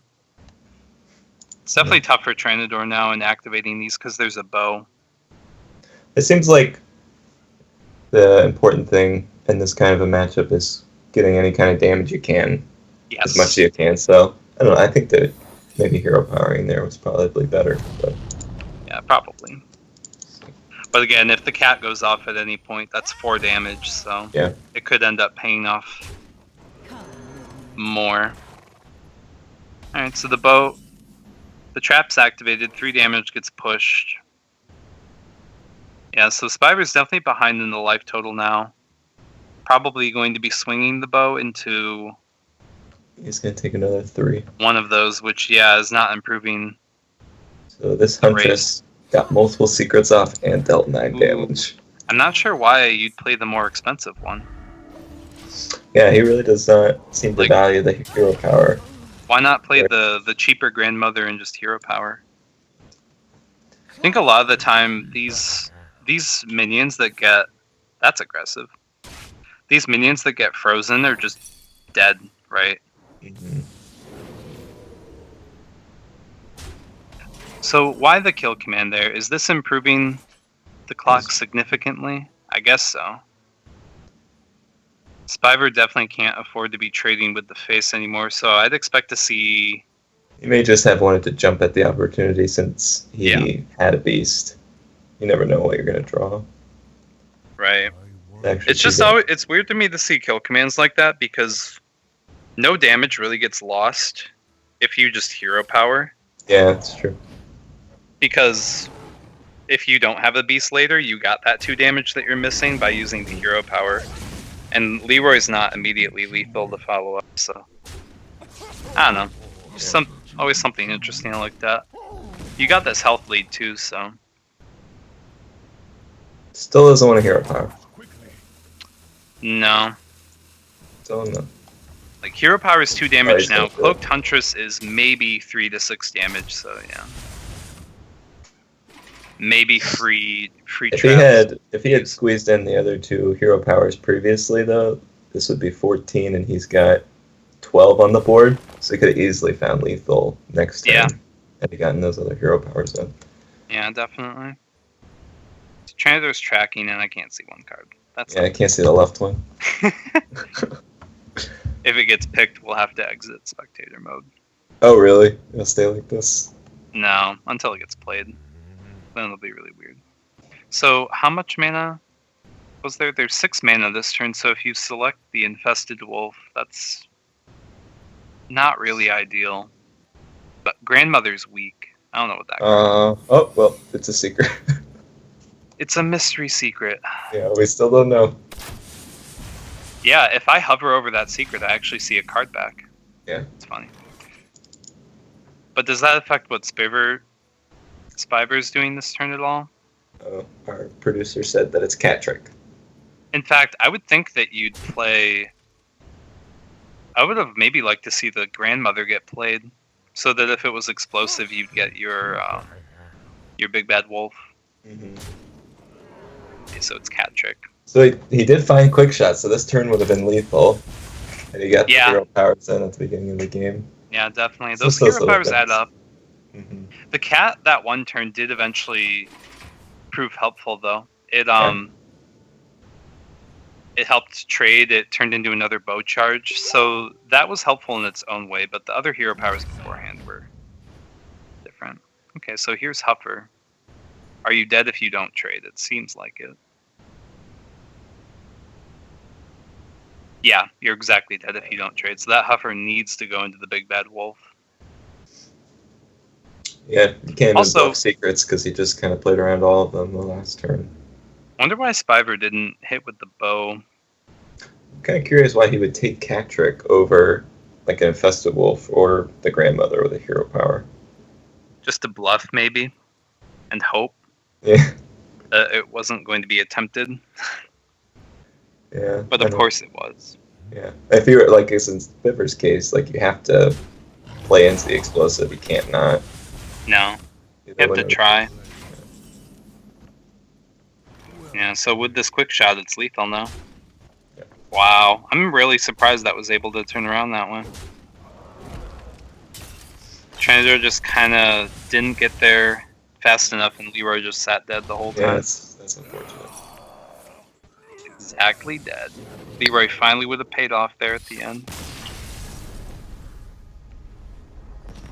it's definitely tough for Tranador now in activating these because there's a bow. It seems like the important thing in this kind of a matchup is getting any kind of damage you can. Yes. As much as you can. So I don't know. I think that maybe hero powering there was probably better. But. Yeah, probably. But again, if the cat goes off at any point, that's 4 damage, so yeah, it could end up paying off more. Alright, so the trap's activated, 3 damage gets pushed. Yeah, so Spyver's definitely behind in the life total now. Probably going to be swinging the bow into... He's going to take another 3. One of those, which, yeah, is not improving. So this Huntress got multiple secrets off and dealt 9 damage. I'm not sure why you'd play the more expensive one. Yeah, he really does not seem to value the hero power. Why not play the cheaper grandmother and just hero power? I think a lot of the time these minions that get... That's aggressive. These minions that get frozen are just dead, right? Mm-hmm. So why the kill command there? Is this improving the clock significantly? I guess so. Spyver definitely can't afford to be trading with the face anymore, so I'd expect to see... He may just have wanted to jump at the opportunity since he had a beast. You never know what you're going to draw. Right. It's just always, it's weird to me to see kill commands like that because no damage really gets lost if you just hero power. Yeah, that's true. Because if you don't have a beast later, you got that 2 damage that you're missing by using the hero power. And Leroy's not immediately lethal to follow up, so... I don't know. Just always something interesting like that. You got this health lead too, so... Still doesn't want a hero power. No. Still no. Like, hero power is 2 damage now. Cloaked Huntress is maybe 3 to 6 damage, so yeah. Maybe free traps. If he had squeezed in the other 2 hero powers previously, though, this would be 14, and he's got 12 on the board, so he could have easily found lethal next turn. Had he gotten those other hero powers in. Yeah, definitely. So Tranador's tracking, and I can't see 1 card. I can't see the left one. If it gets picked, we'll have to exit spectator mode. Oh, really? It'll stay like this? No, until it gets played. Then it'll be really weird. So, how much mana was there? There's 6 mana this turn, so if you select the Infested Wolf, that's not really ideal. But Grandmother's weak. I don't know what that is. Oh, well, it's a secret. It's a mystery secret. Yeah, we still don't know. Yeah, if I hover over that secret, I actually see a card back. Yeah. It's funny. But does that affect what Spyver's doing this turn at all? Our producer said that it's Catrick. In fact, I would think that you'd play... I would have maybe liked to see the Grandmother get played, so that if it was explosive, you'd get your Big Bad Wolf. Mm-hmm. Okay, so it's Catrick. So he did find Quick Shot, so this turn would have been lethal. And he got the hero powers in at the beginning of the game. Yeah, definitely. Those hero powers add up. Mm-hmm. The cat that one turn did eventually prove helpful, though. It helped trade. It turned into another bow charge, so that was helpful in its own way. But the other hero powers beforehand were different. Okay, so here's Huffer. Are you dead if you don't trade? It seems like it. Yeah, you're exactly dead if you don't trade. So that Huffer needs to go into the Big Bad Wolf. Yeah, you can't Also- invoke secrets because he just kind of played around all of them the last turn. Wonder why Spiver didn't hit with the bow. I'm kind of curious why he would take Catrick over like an Infested Wolf or the Grandmother with a hero power. Just to bluff, maybe, and hope Yeah, that it wasn't going to be attempted. yeah. But I of know. course it was. Yeah, if you were like in Spiver's case, like you have to play into the explosive. You can't not. No, you have to try. Yeah, so with this quick shot, it's lethal now. Yeah. Wow, I'm really surprised that was able to turn around that way. Transitor just kind of didn't get there fast enough, and Leroy just sat dead the whole Yeah, time. that's unfortunate. Exactly dead. Leroy finally would have paid off there at the end.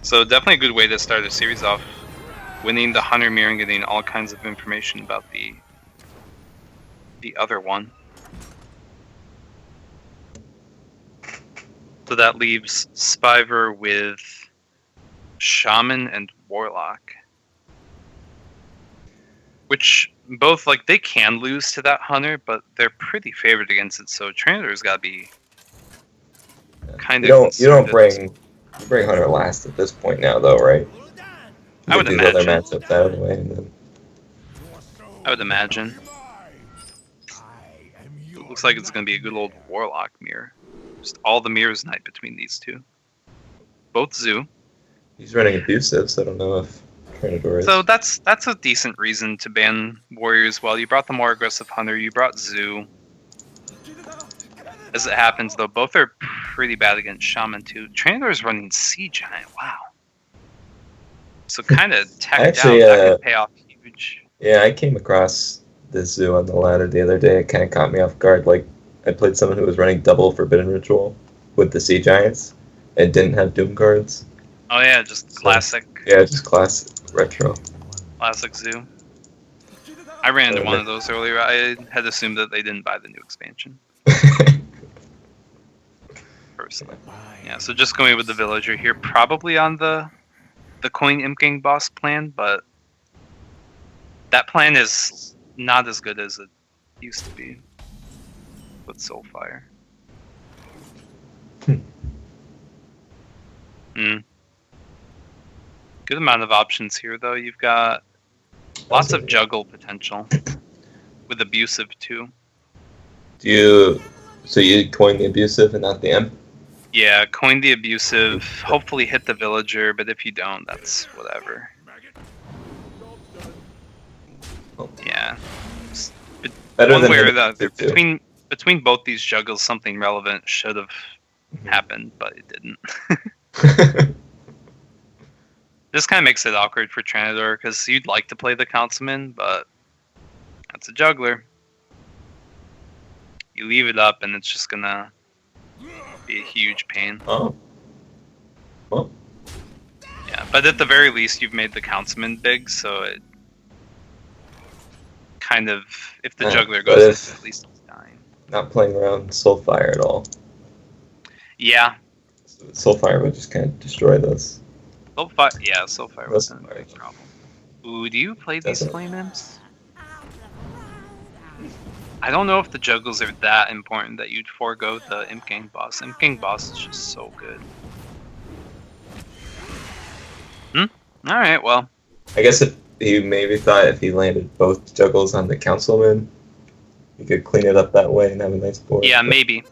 So definitely a good way to start a series off. Winning the Hunter Mirror and getting all kinds of information about the other one. So that leaves Spiver with Shaman and Warlock. Which both, like, they can lose to that Hunter, but they're pretty favored against it, so Translator's gotta be kind of You bring Hunter last at this point now though, right? You I would get these other imagine. matchups out of the way and then I would imagine. It looks like it's gonna be a good old Warlock mirror. Just all the mirrors night between these two. Both Zoo. he's running abusive, so I don't know if Tranador is. So that's a decent reason to ban Warriors. Well, you brought the more aggressive Hunter, you brought Zoo. As it happens, though, both are pretty bad against Shaman too. Tranador is running Sea Giant. Wow. So kind of tacked Actually, out. That could pay off huge. Yeah, I came across this Zoo on the ladder the other day. It kind of caught me off guard. Like, I played someone who was running double Forbidden Ritual with the Sea Giants and didn't have Doom cards. Oh yeah, just classic. Yeah, just classic retro. Classic Zoo. I ran into one of those earlier. I had assumed that they didn't buy the new expansion. Personally. Yeah, so just going with the villager here, probably on the coin Imp Gang boss plan, but that plan is not as good as it used to be with Soulfire. Good amount of options here, though. You've got lots of juggle potential with abusive too. So you coin the abusive and not the imp? Yeah, coin the abusive. Hopefully hit the villager, but if you don't, that's whatever. Yeah. Better One than way or hitting the other. the two. Between both these juggles, something relevant should have happened, but it didn't. This kind of makes it awkward for Tranador, because you'd like to play the Councilman, but that's a juggler. You leave it up, and it's just gonna be a huge pain. Oh. Well. Yeah, but at the very least, you've made the Councilman big, so it kind of, if the juggler but goes, at least it's dying. Not playing around Soulfire at all. Yeah. Soulfire would just kind of destroy those. Soulfire was a big problem. Ooh, do you play these Doesn't. Flame Imps? I don't know if the juggles are that important that you'd forego the Imp Gang boss. Imp Gang boss is just so good. Alright, well. I guess if he maybe thought if he landed both juggles on the Councilman, you could clean it up that way and have a nice board. Yeah, but- maybe.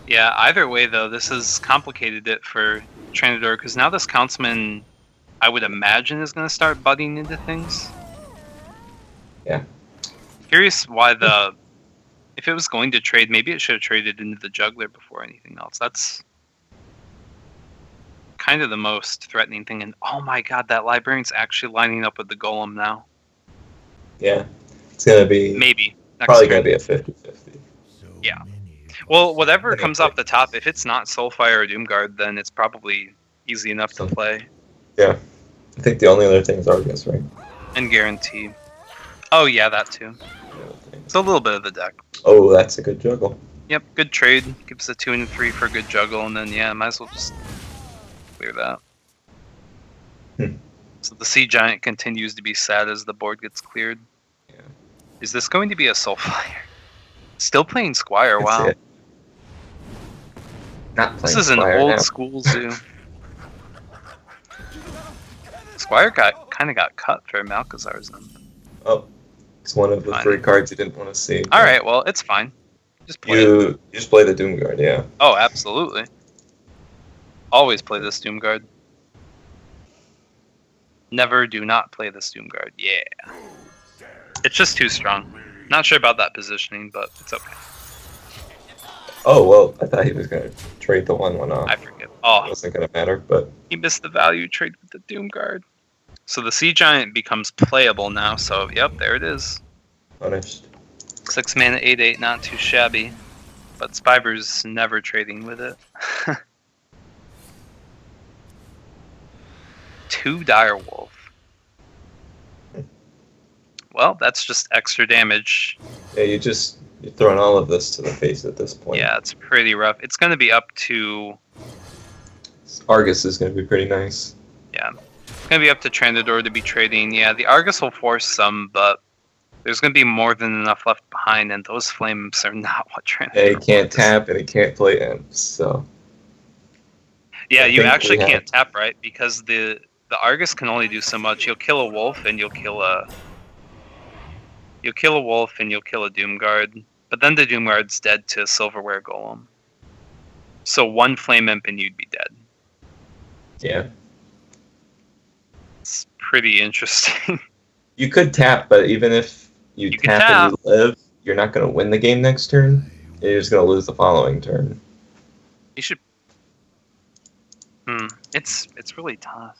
Yeah, either way though, this has complicated it for Tranador, because now this Councilman, I would imagine, is going to start butting into things. Yeah. Curious why if it was going to trade, maybe it should have traded into the juggler before anything else. That's kind of the most threatening thing. And oh my god, that librarian's actually lining up with the golem now. Yeah. It's going to be Maybe. probably going to be a 50-50. Yeah. Well, whatever comes off the top, if it's not Soulfire or Doomguard, then it's probably easy enough to play. Yeah. I think the only other thing is Argus, right? And guarantee. Oh yeah, that too. It's a little bit of the deck. Oh, that's a good juggle. Yep, good trade. Gives a 2 and a 3 for a good juggle, and then yeah, might as well just clear that. So the Sea Giant continues to be sad as the board gets cleared. Yeah. Is this going to be a Soulfire? Still playing Squire, That's wow. it. Not This playing is an Squire old now. school zoo. Squire kind of got cut for Malcazar's end. Oh, it's one of the Fine. 3 cards you didn't want to see. All right, well, it's fine. Just play it. You just play the Doomguard, yeah. Oh, absolutely. Always play this Doomguard. Never do not play this Doomguard. Yeah. It's just too strong. Not sure about that positioning, but it's okay. Oh, well, I thought he was going to trade the 1/1 off. I forget. It Oh, wasn't going to matter, but he missed the value trade with the Doomguard. So the Sea Giant becomes playable now, so yep, there it is. punished. 6 mana, 8/8, not too shabby. But Spiver's never trading with it. 2 Direwolf. Well, that's just extra damage. Yeah, you're throwing all of this to the face at this point. Yeah, it's pretty rough. It's going to be up to... Argus is going to be pretty nice. Yeah. It's going to be up to Trandador to be trading. Yeah, the Argus will force some, but there's going to be more than enough left behind, and those flames are not what Trandador Yeah, he can't wants. tap and he can't play imps, so... Yeah, I you think actually we have- can't tap, right? Because the Argus can only do so much. You'll kill a wolf and you'll kill a... You'll kill a wolf and you'll kill a Doomguard. But then the Doomguard's dead to Silverware Golem. So 1 Flame Imp and you'd be dead. Yeah. It's pretty interesting. You could tap, but even if you You can tap and tap. you live, you're not going to win the game next turn. You're just going to lose the following turn. You should... It's really tough.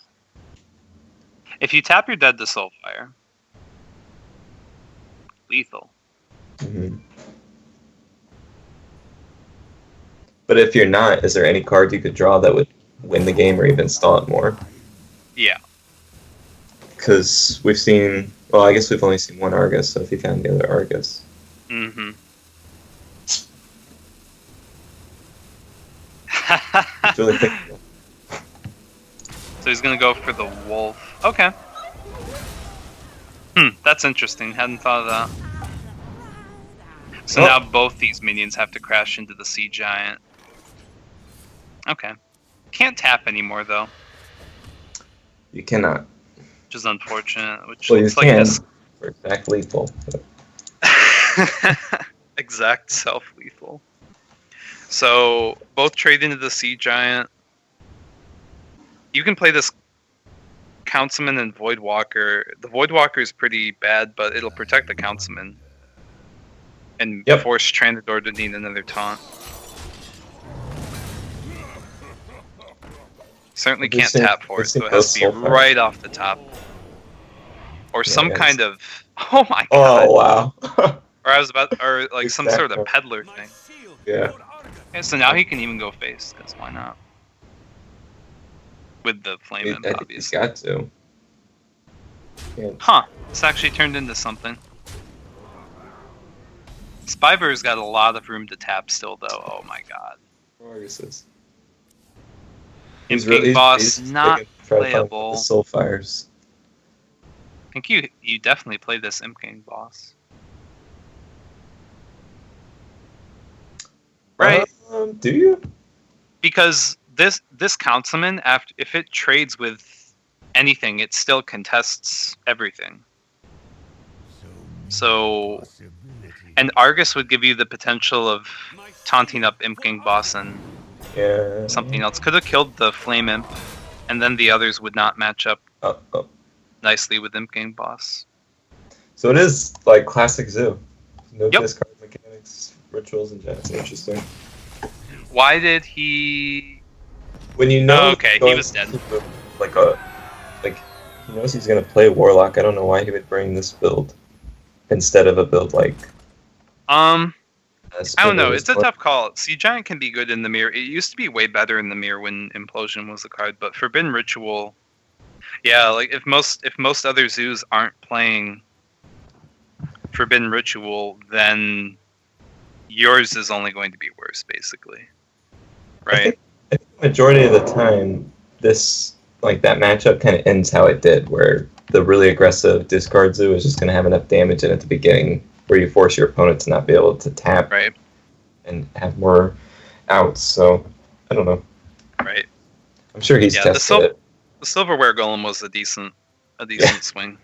If you tap, you're dead to Soulfire. Lethal. Mhm. But if you're not, is there any card you could draw that would win the game or even stall it more? Yeah. Because we've seen... Well, I guess we've only seen 1 Argus, so if you found the other Argus... Mm-hmm. It's really thick. So he's gonna go for the wolf. Okay. That's interesting. Hadn't thought of that. So Oh. now both these minions have to crash into the Sea Giant. Okay. Can't tap anymore though, You cannot. which is unfortunate. Which Well, you looks like can. this For exact lethal. But exact self-lethal. So both trade into the Sea Giant. You can play this Councilman and Voidwalker. The Voidwalker is pretty bad, but it'll protect the Councilman. And Yep. force Trandador to need another taunt. Certainly We've can't seen- tap for we've it, so seen it has to be both so far. right off the top. Or Yeah, some yes. kind of... Oh my god. oh, wow. Or I was about... Or like some sort of Exactly. peddler thing. Yeah. Okay, so now he can even go face, because why not? With the flame imp, I think he's obviously. got to. Yeah. Huh. This actually turned into something. Spiver's got a lot of room to tap still, though. Oh my god. Arguses. Imp Boss, he's not taking- trying to find playable. The Soulfires. I think you definitely played this Imp King Boss. Right? Do you? Because this Councilman, if it trades with anything, it still contests everything. So, and Argus would give you the potential of taunting up Imp King Boss and Yeah. something else. Could have killed the Flame Imp, and then the others would not match up Oh. nicely with Imp King Boss. So it is like classic Zoo. No Yep. discard mechanics, rituals, and jets. Interesting. Why did he... When you know, Oh, he's okay, he going was dead. to, like he knows he's gonna play Warlock. I don't know why he would bring this build instead of a build like. I don't know. Spinner It's a was tough call. Sea Giant can be good in the mirror. It used to be way better in the mirror when Implosion was the card, but Forbidden Ritual, yeah, like if most other zoos aren't playing Forbidden Ritual, then yours is only going to be worse, basically. Right? I think the majority of the time, this like that matchup kind of ends how it did, where the really aggressive discard zoo is just going to have enough damage in at the beginning, where you force your opponent to not be able to tap Right. and have more outs. So I don't know. Right. I'm sure he's Yeah, tested it. the silverware golem was a decent swing.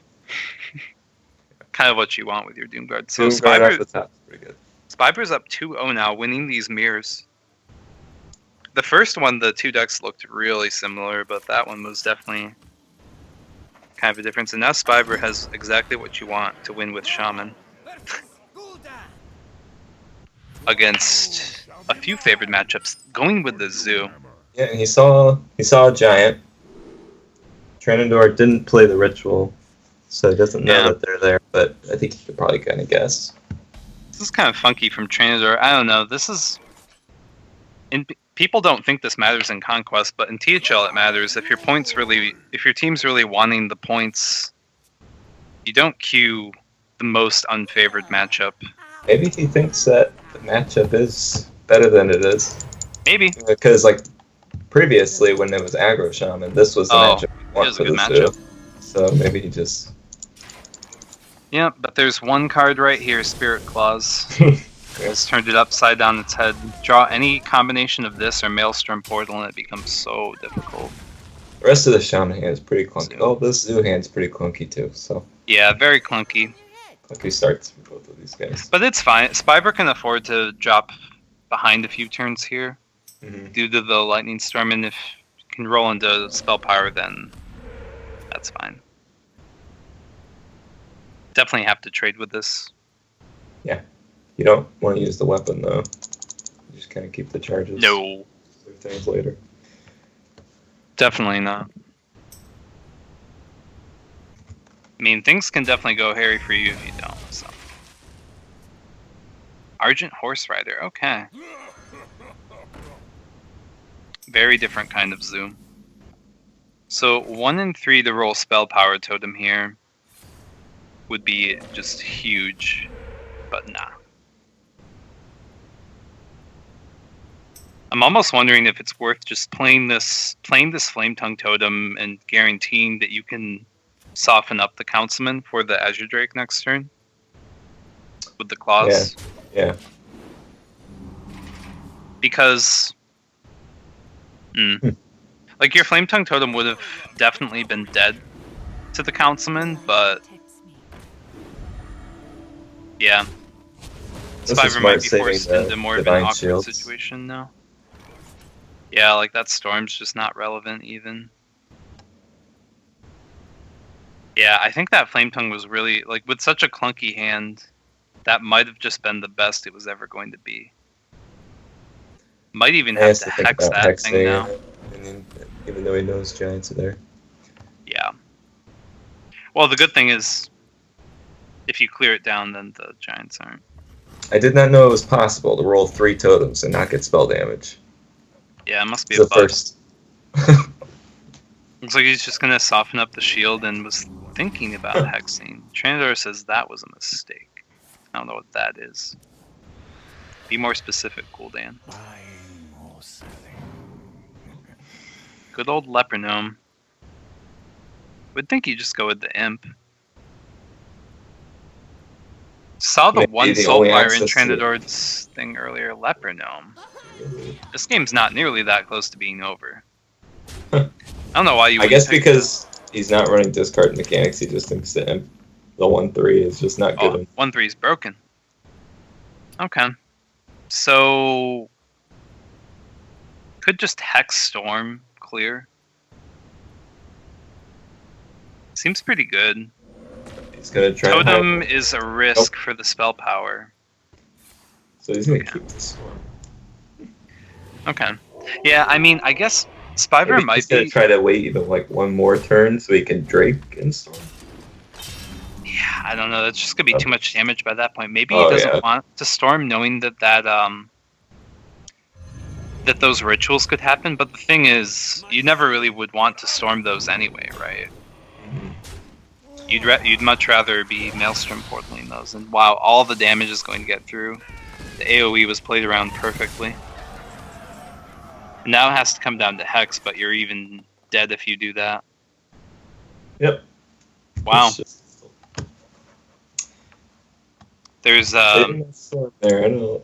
Kind of what you want with your Doomguard. So Doomguard off the top is pretty good. Spyber's up 2-0 now, winning these mirrors. The first one, the two decks looked really similar, but that one was definitely kind of a difference. And now Spyber has exactly what you want to win with Shaman. Against a few favored matchups, going with the Zoo. Yeah, and he saw a giant. Tranador didn't play the ritual, so he doesn't know that they're there, but I think he could probably kind of guess. This is kind of funky from Tranador. I don't know. This is... People don't think this matters in Conquest, but in THL it matters. If your team's really wanting the points, you don't queue the most unfavored matchup. Maybe he thinks that the matchup is better than it is. Maybe. Because, like, previously when it was aggro shaman, this was the matchup you want for the matchup. So maybe he just... Yeah, but there's one card right here, Spirit Claws. It's turned it upside down its head. Draw any combination of this or Maelstrom Portal and it becomes so difficult. The rest of the shaman hand is pretty clunky. Oh, this zoo hand's pretty clunky too, so... Yeah, very clunky. Clunky starts for both of these guys. But it's fine. Spyber can afford to drop behind a few turns here due to the Lightning Storm, and if you can roll into Spell Power, then that's fine. Definitely have to trade with this. Yeah. You don't want to use the weapon, though. You just kind of keep the charges. No. For things later. Definitely not. I mean, things can definitely go hairy for you if you don't, so. Argent Horse Rider, okay. Very different kind of zoo. So 1 and 3 to roll Spell Power Totem here would be just huge, but nah. I'm almost wondering if it's worth just playing this Flame Tongue Totem and guaranteeing that you can soften up the Councilman for the Azure Drake next turn with the claws. Yeah. Because, like your Flame Tongue Totem would have definitely been dead to the Councilman, but yeah, Spyber might be forced into more of an awkward situation now. Yeah, like that Storm's just not relevant even. Yeah, I think that Flame Tongue was really, like, with such a clunky hand, that might have just been the best it was ever going to be. Might even have to hex that thing now. Even though he knows giants are there. Yeah. Well, the good thing is, if you clear it down, then the giants aren't. I did not know it was possible to roll 3 totems and not get spell damage. Yeah, it must be a bug. First. Looks like he's just gonna soften up the shield and was thinking about hexing. Tranador says that was a mistake. I don't know what that is. Be more specific, Gul'dan. Good old Leper Gnome. Would think you just go with the Imp. Saw the one Soulfire in Tranador's thing earlier. Leper Gnome. This game's not nearly that close to being over. I don't know why you. I guess because he's not running discard mechanics, he just thinks the Imp, the 1/3 is just not good. 1/3 is broken. Okay, so could just Hex Storm clear. Seems pretty good. He's gonna try. Totem is a risk for the spell power. So he's gonna keep the Storm. Okay. Yeah, I mean, I guess Spyber might be. Try to wait even like one more turn so he can Drake and Storm. Yeah, I don't know. That's just gonna be too much damage by that point. Maybe he doesn't want to Storm, knowing that those rituals could happen. But the thing is, you never really would want to Storm those anyway, right? You'd much rather be Maelstrom portaling those. And wow, all the damage is going to get through. The AoE was played around perfectly. Now it has to come down to Hex, but you're even dead if you do that. Yep. Wow. It's just- There's there. I don't.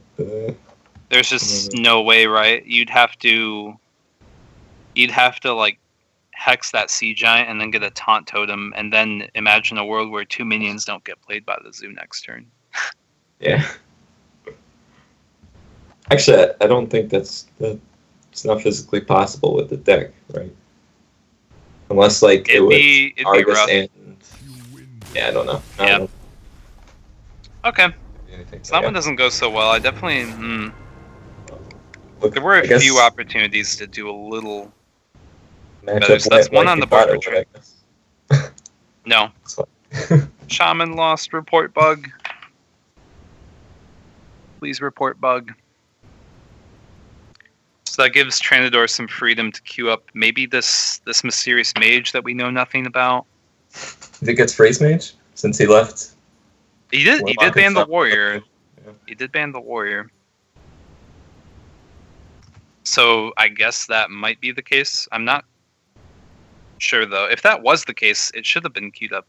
there's just no way, right? You'd have to like hex that sea giant and then get a taunt totem, and then imagine a world where 2 minions don't get played by the zoo next turn. Yeah. Actually, I don't think it's not physically possible with the deck, right? Unless like It'd be Argus rough. and yeah, I don't know. I Yep. don't Okay. know anything. So that one doesn't go so well. I definitely. Look, There were I a guess few opportunities to do a little. matchup so that's one like on the you board thought for it would, I guess. No. It's fine. Shaman lost report bug. Please report bug. So that gives Tranador some freedom to queue up maybe this mysterious mage that we know nothing about. If it gets Phrase Mage since he left. He did Warlock ban and the stuff. warrior. Yeah. He did ban the warrior. So I guess that might be the case. I'm not sure though. If that was the case, it should have been queued up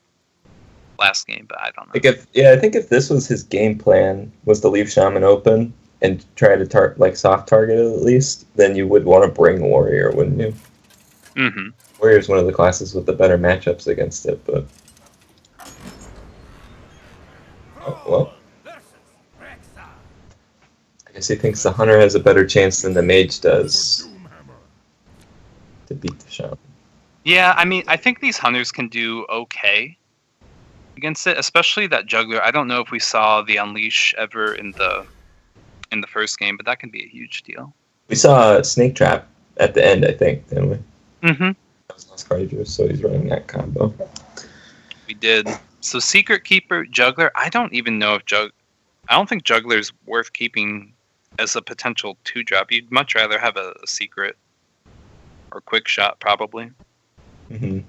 last game, but I don't know. I think if this was his game plan, was to leave Shaman open and try to soft target it at least, then you would want to bring Warrior, wouldn't you? Mm-hmm. Warrior's one of the classes with the better matchups against it, but well. I guess he thinks the Hunter has a better chance than the Mage does to beat the Shaman. Yeah, I mean, I think these hunters can do okay against it, especially that juggler. I don't know if we saw the Unleash ever in the first game, but that can be a huge deal. We saw Snake Trap at the end, I think, didn't we? Mm-hmm. That was Lost Cardio, so he's running that combo. We did. So Secret Keeper, Juggler. I don't even know if I don't think Juggler's worth keeping as a potential 2-drop. You'd much rather have a Secret or Quick Shot, probably. Mm-hmm.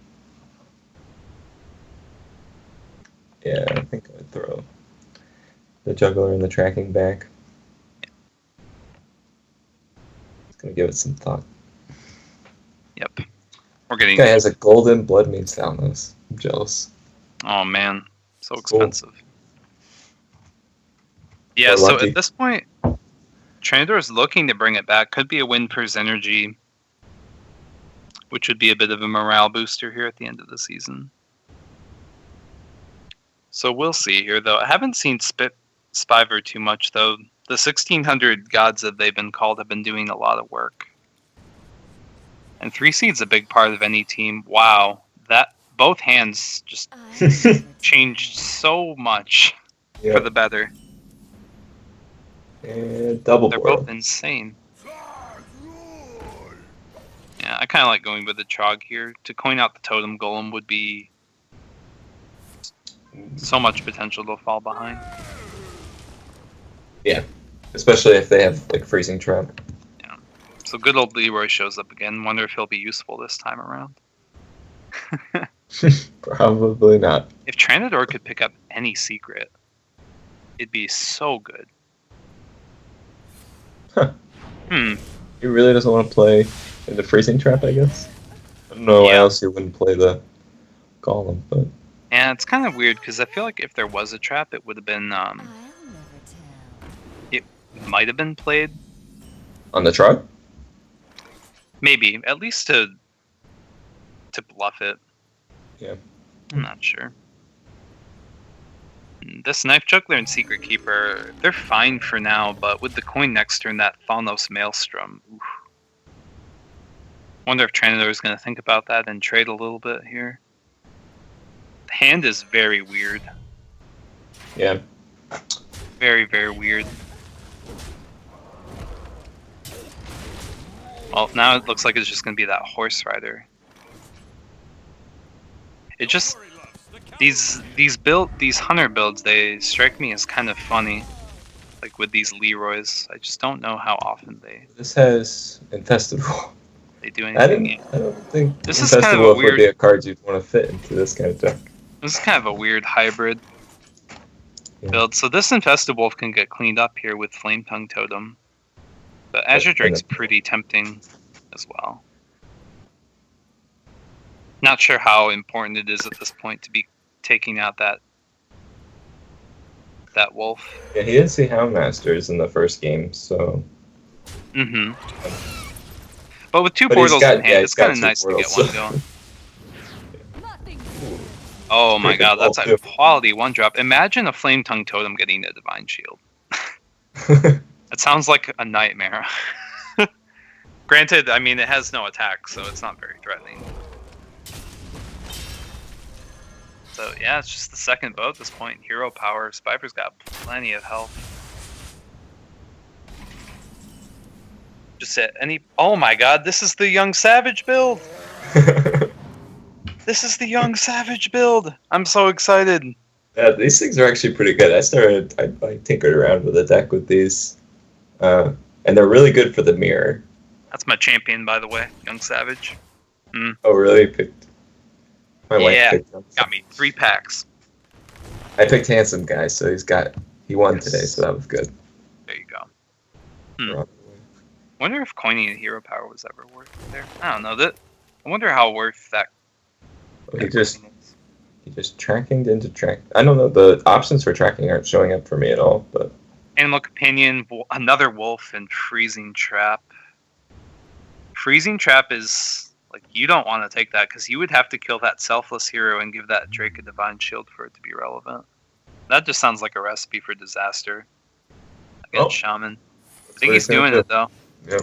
Yeah, I think I would throw the Juggler and the Tracking back. It's gonna give it some thought. Yep. We're getting. This guy has a golden Blood Means Thalmos. I'm jealous. Oh man, so Cool. expensive. Yeah, We're so lucky. at this point, Tranador is looking to bring it back. Could be a win per Energy, which would be a bit of a morale booster here at the end of the season. So we'll see here, though. I haven't seen Spiver too much, though. The 1600 gods that they've been called have been doing a lot of work. And 3 seed's a big part of any team. Wow, that both hands just changed so much for Yep. the better. And double They're boil. both insane. Yeah, I kind of like going with the Trog here. To coin out the Totem Golem would be so much potential to fall behind. Yeah, especially if they have like Freezing Trap. So good old Leroy shows up again. Wonder if he'll be useful this time around. Probably not. If Tranador could pick up any secret, it'd be so good. Huh. Hmm. He really doesn't want to play in the Freezing Trap, I guess. I don't know why Yeah. else he wouldn't play the Golem, but And it's kind of weird because I feel like if there was a trap, it would have been I'll never tell. might have been played. on the Trog? Maybe at least to bluff it. Yeah. I'm not sure. This Knife Juggler and Secret Keeper, they're fine for now, but with the coin next turn, that Thalnos Maelstrom. Oof. Wonder if Tranador is going to think about that and trade a little bit here. The hand is very weird. Yeah. Very, very weird. Well, now it looks like it's just going to be that Horse Rider. It just... These hunter builds, they strike me as kind of funny. Like with these Leroys. I just don't know how often This has Infested Wolf. they do I anything. don't think This is Infested kind of a Wolf would weird- be a card you'd want to fit into this kind of deck. This is kind of a weird hybrid Yeah. build. So this Infested Wolf can get cleaned up here with Flame Tongue Totem. But Azure Drake's pretty tempting as well. Not sure how important it is at this point to be taking out that wolf. Yeah, he didn't see Houndmasters in the first game, so. Mm-hmm. But with two portals in hand, it's kind of nice to get one going. Oh my god, that's a quality one drop. Imagine a Flame Tongue Totem getting a Divine Shield. It sounds like a nightmare. Granted, I mean, it has no attack, so it's not very threatening. So yeah, it's just the second bow at this point. Hero power. Spiper's got plenty of health. Just hit any. Oh my god, this is the Young Savage build! This is the Young Savage build! I'm so excited! Yeah, these things are actually pretty good. I tinkered around with a deck with these. And they're really good for the mirror. That's my champion, by the way, Young Savage. Mm. Oh, really? My wife picked him. Got me 3 packs. I picked Handsome Guy, so he won today, so that was good. There you go. Wonder if coining a hero power was ever worth it there. I don't know. I wonder how worth that. He just trackinged into track. I don't know. The options for tracking aren't showing up for me at all. But Animal Companion, another wolf, and Freezing Trap. Freezing Trap is like, you don't want to take that because you would have to kill that selfless hero and give that Drake a Divine Shield for it to be relevant. That just sounds like a recipe for disaster against Shaman. I think he's doing it though. Yeah.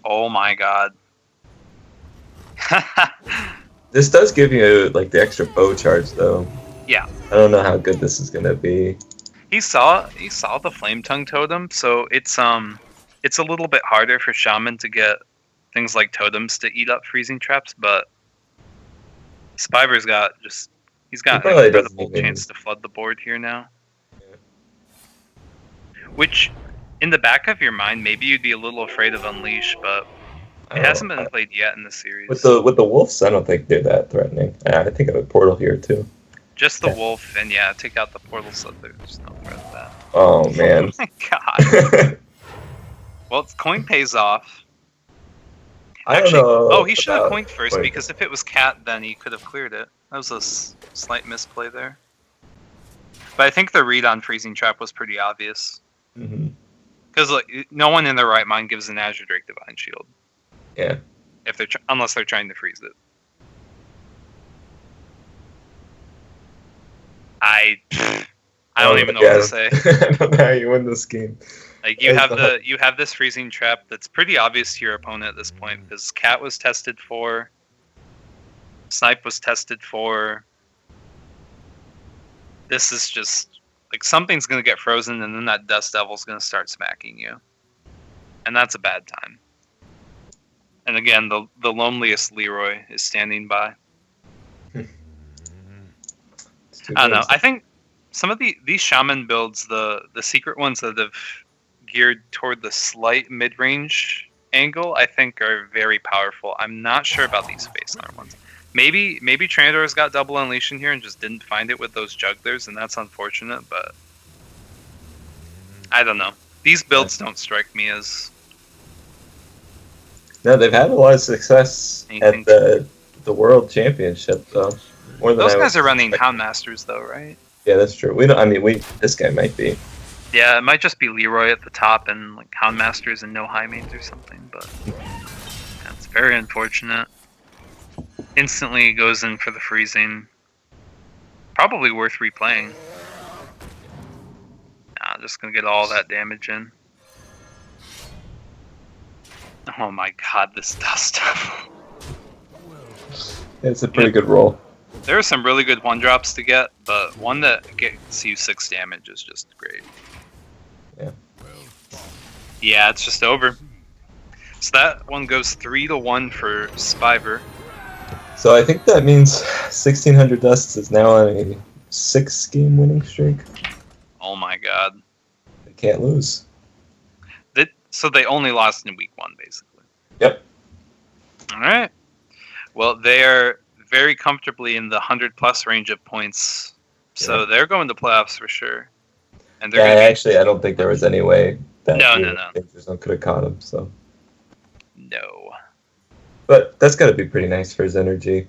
Oh my god. This does give you like the extra bow charge though. Yeah. I don't know how good this is gonna be. He saw the Flame Tongue Totem, so it's a little bit harder for Shaman to get things like totems to eat up freezing traps, but Spiver's got an incredible chance to flood the board here now. Yeah. Which, in the back of your mind, maybe you'd be a little afraid of Unleash, but it hasn't been played yet in the series. With the wolves, I don't think they're that threatening. I think of a portal here too. Just the wolf, and take out the portal so there's no threat of that. Oh man. Oh my god. Well, coin pays off. I don't know. Oh, he should have coined first, because if it was Cat, then he could have cleared it. That was a slight misplay there. But I think the read on Freezing Trap was pretty obvious. Because no one in their right mind gives an Azure Drake Divine Shield. Yeah. Unless they're trying to freeze it. I don't even know what to say. I don't know how you win this game. Like you have this freezing trap that's pretty obvious to your opponent at this point, because Cat was tested for, Snipe was tested for. This is just like something's gonna get frozen, and then that Dust Devil's gonna start smacking you, and that's a bad time. And again, the loneliest Leroy is standing by. I don't know. I think some of these Shaman builds, the secret ones that have geared toward the slight mid-range angle, I think are very powerful. I'm not sure about these Face Arm ones. Maybe Trandor's got double Unleash in here and just didn't find it with those jugglers, and that's unfortunate, but I don't know. These builds don't strike me as... No, they've had a lot of success at the World Championship, though. More than those guys are running Houndmasters, though, right? Yeah, that's true. This guy might be. Yeah, it might just be Leroy at the top and like Houndmasters and no high mains or something, but that's very unfortunate. Instantly goes in for the freezing. Probably worth replaying. Nah, just gonna get all that damage in. Oh my god, this Dust Devil. It's a pretty good roll. There are some really good one drops to get, but one that gets you 6 damage is just great. Yeah. Yeah, it's just over. So that one goes 3-1 for Spiver. So I think that means 1600 Dusts is now on a 6-game winning streak. Oh my god. They can't lose. So they only lost in week 1, basically. Yep. Alright. Well, they are very comfortably in the 100+ range of points. So they're going to playoffs for sure. And they're I don't think there was any way that no. Rangers could have caught him. So no. But that's got to be pretty nice for his energy.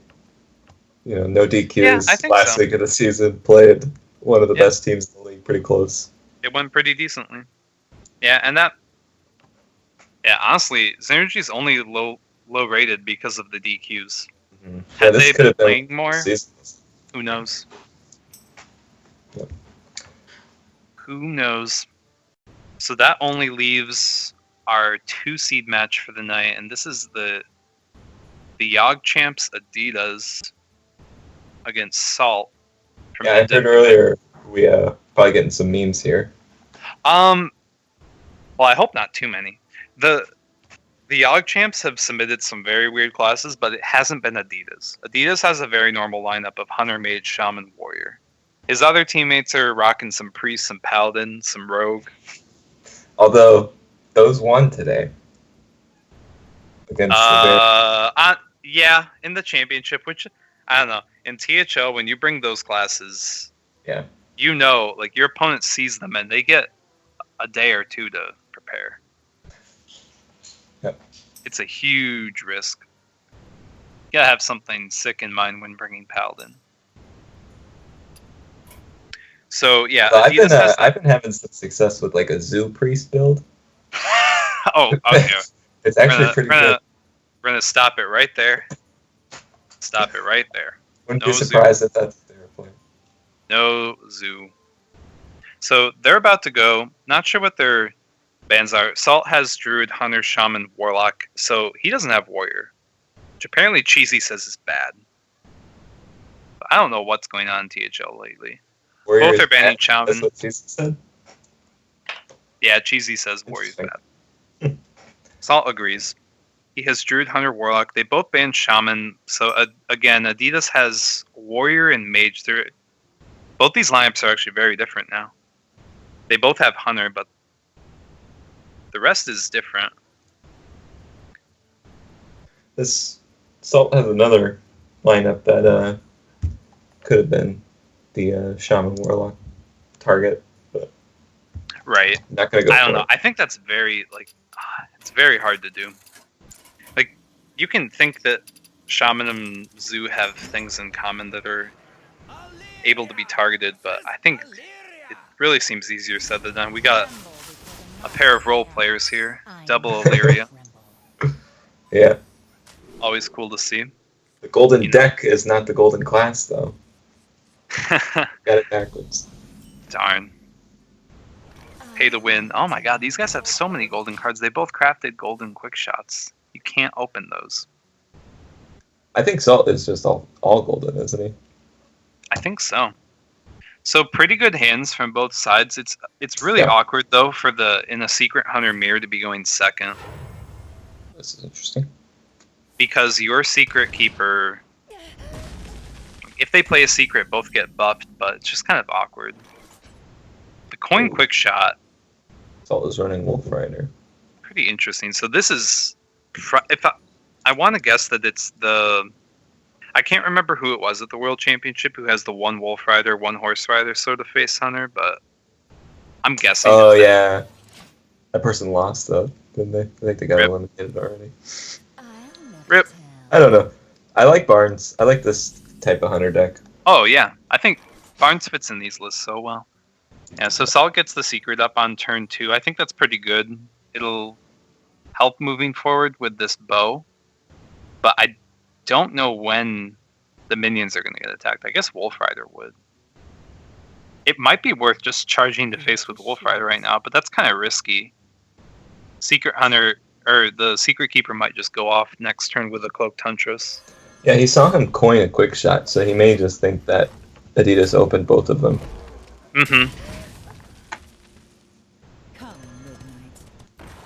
No DQs. Yeah, I think last so. week of the season, played one of the best teams in the league, pretty close. It went pretty decently. Yeah, and honestly, Xenergy's only low rated because of the DQs. Mm-hmm. Had they been playing more, who knows? Yep. Who knows? So that only leaves our 2-seed match for the night, and this is the Yog Champs Adidas against Salt. Yeah, I heard earlier we probably getting some memes here. Well, I hope not too many. The Yog Champs have submitted some very weird classes, but it hasn't been Adidas. Adidas has a very normal lineup of Hunter, Mage, Shaman, Warrior. His other teammates are rocking some Priest, some Paladin, some Rogue. Although, those won today. Against yeah, in the championship, which, I don't know. In THL, when you bring those classes, yeah, like, your opponent sees them and they get a day or two to prepare. Yep. It's a huge risk. You gotta have something sick in mind when bringing Paladin. So yeah, I've been having some success with like a Zoo Priest build. Oh, okay. It's actually pretty good. We're gonna stop it right there. Stop it right there. Wouldn't be surprised if that's what they were playing. No Zoo. So they're about to go. Not sure what their bans are. Salt has Druid, Hunter, Shaman, Warlock. So he doesn't have Warrior, which apparently Cheesy says is bad. But I don't know what's going on in THL lately. Warrior both are banning Shaman. That's what Cheesy said? Yeah, Cheesy says Warrior's bad. Salt agrees. He has Druid, Hunter, Warlock. They both ban Shaman. So again, Adidas has Warrior and Mage. Both these lineups are actually very different now. They both have Hunter, but the rest is different. This Salt has another lineup that could have been the Shaman Warlock target, but right. Not gonna go. I don't know. I think that's it's very hard to do. Like, you can think that Shaman and Zoo have things in common that are able to be targeted, but I think it really seems easier said than done. We got a pair of role players here, double Illyria. Yeah. Always cool to see. The golden deck is not the golden class, though. Got it backwards. Darn. Pay to win. Oh my god, these guys have so many golden cards. They both crafted golden quick shots. You can't open those. I think Salt is just all golden, isn't he? I think so. So pretty good hands from both sides. It's really awkward though for in a Secret Hunter Mirror to be going second. This is interesting. Because your Secret Keeper, if they play a secret, both get buffed, but it's just kind of awkward. The coin quick shot. Salt is running Wolf Rider. Pretty interesting. So this is, if I want to guess that it's I can't remember who it was at the World Championship who has the one Wolf Rider, one Horse Rider sort of face hunter, but I'm guessing. Oh yeah, that person lost though, didn't they? I think they got eliminated already. Rip. I don't know. I like Barnes. I like this type of hunter deck. Oh yeah, I think Barnes fits in these lists so well. Yeah, so Salt gets the secret up on turn 2. I think that's pretty good. It'll help moving forward with this bow. But I don't know when the minions are going to get attacked. I guess Wolf Rider would. It might be worth just charging to face with Wolf Rider right now, but that's kind of risky. Secret Hunter, or the Secret Keeper might just go off next turn with a Cloaked Huntress. Yeah, he saw him coin a quick shot, so he may just think that Adidas opened both of them. Mm-hmm.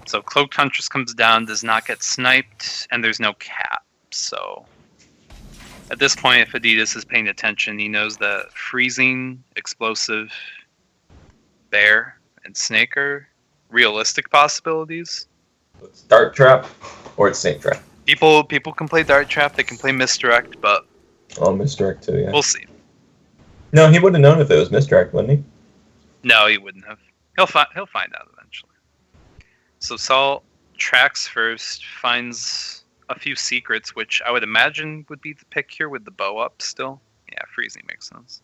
So Cloaked Huntress comes down, does not get sniped, and there's no cap. So at this point, if Adidas is paying attention, he knows that Freezing, Explosive, Bear, and Snake are realistic possibilities. It's Dart Trap or it's Snake Trap. People can play Dart Trap, they can play Misdirect, but Misdirect too, yeah. We'll see. No, he would have known if it was Misdirect, wouldn't he? No, he wouldn't have. He'll find out eventually. So Salt tracks first, finds a few secrets, which I would imagine would be the pick here with the bow up still. Yeah, freezing makes sense.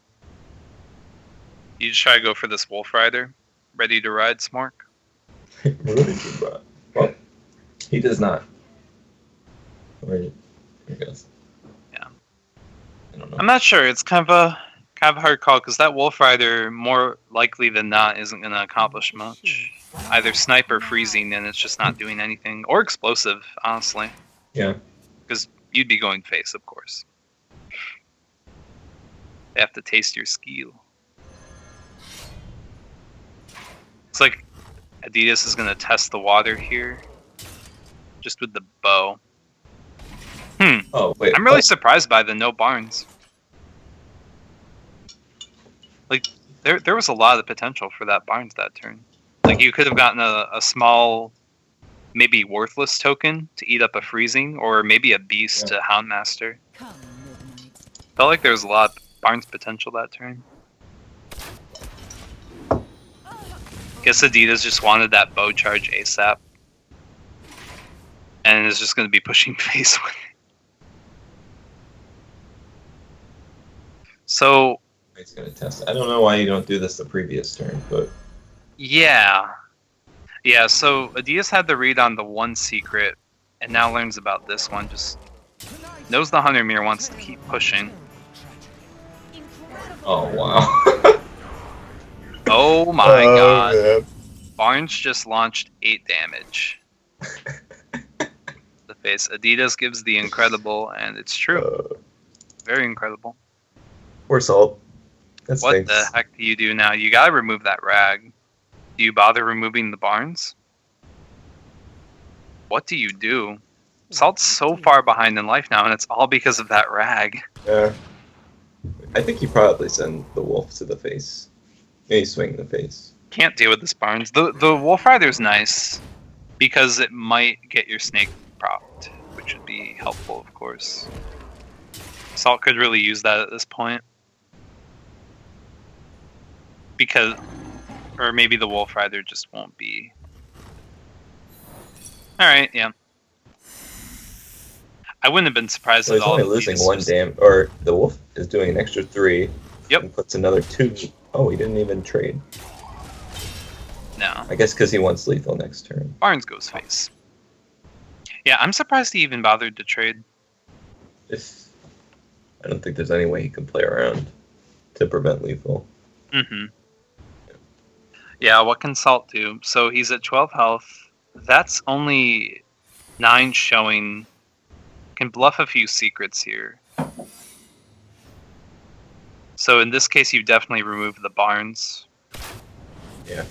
You just try to go for this Wolf Rider. Ready to ride, Smark? Well, he does not. Where he goes. Yeah. I don't know. I'm not sure. It's kind of a hard call because that Wolf Rider, more likely than not, isn't going to accomplish much. Either snipe or freezing, and it's just not doing anything. Or explosive, honestly. Yeah. Because you'd be going face, of course. They have to taste your skill. Looks like Adidas is going to test the water here. Just with the bow. Oh, wait. I'm really surprised by the no Barnes. Like, there was a lot of potential for that Barnes that turn. Like, you could have gotten a small, maybe worthless token to eat up a freezing, or maybe a beast to Houndmaster. Felt like there was a lot of Barnes potential that turn. Guess Adidas just wanted that bow charge ASAP. And is just going to be pushing face with it. So... He's going to test it. I don't know why you don't do this the previous turn, but... Yeah. Yeah, so Adidas had the read on the one secret, and now learns about this one. Just knows the Hunter Mirror wants to keep pushing. Oh, wow. Oh my god. Man. Barnes just launched 8 damage. The face. Adidas gives the incredible, and it's true. Very incredible. Poor Salt. That What stinks. the heck do you do now? You gotta remove that rag. Do you bother removing the Barnes? What do you do? Salt's so far behind in life now, and it's all because of that rag. Yeah. I think you probably send the wolf to the face. Maybe swing the face. Can't deal with this Barnes. The Wolf Rider's nice because it might get your snake propped, which would be helpful, of course. Salt could really use that at this point. Because, or maybe the Wolf Rider just won't be. Alright, yeah. I wouldn't have been surprised So at he's all. only if losing Adidas one just- or the wolf is doing an extra 3. Yep. And puts another 2. Oh, he didn't even trade. No. I guess because he wants lethal next turn. Barnes goes face. Yeah, I'm surprised he even bothered to trade. I don't think there's any way he can play around to prevent lethal. Mm-hmm. Yeah, what can Salt do? So he's at 12 health. That's only 9 showing. Can bluff a few secrets here. So in this case, you definitely remove the Barnes. Yeah.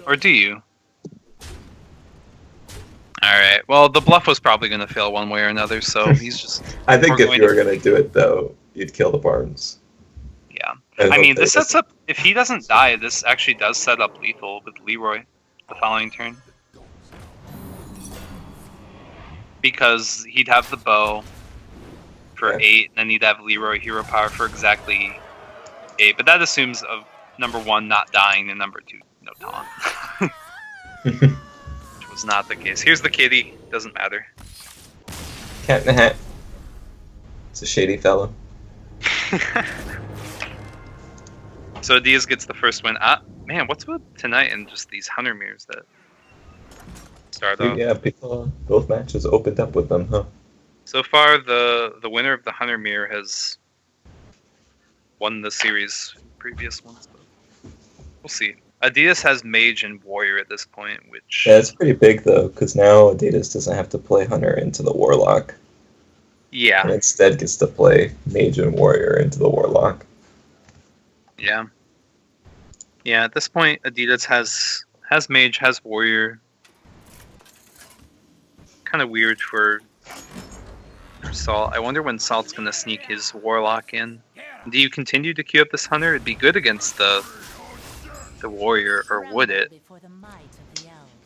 Or do you? Alright, well, the bluff was probably going to fail one way or another, so he's just... I think We're if going you to- were going to do it, though, you'd kill the Barnes. Yeah. And I hope mean, that this it sets up... If he doesn't die, this actually does set up lethal with Leroy the following turn. Because he'd have the bow for Yeah. 8, and then he'd have Leroy hero power for exactly 8. But that assumes of number 1 not dying and number 2 no taunt. Which was not the case. Here's the kitty. Doesn't matter. Cat in the Hat. It's a shady fellow. So Diaz gets the first win. Man, what's with tonight and just these Hunter Mirrors that start off? Yeah, people, both matches opened up with them, huh? So far, the winner of the Hunter Mirror has won the series previous ones. But we'll see. Adidas has Mage and Warrior at this point, which... Yeah, it's pretty big, though, because now Adidas doesn't have to play Hunter into the Warlock. Yeah. And instead gets to play Mage and Warrior into the Warlock. Yeah. Yeah, at this point, Adidas has Mage, has Warrior. Kind of weird for Salt. I wonder when Salt's going to sneak his Warlock in. Do you continue to queue up this Hunter? It'd be good against the Warrior, or would it?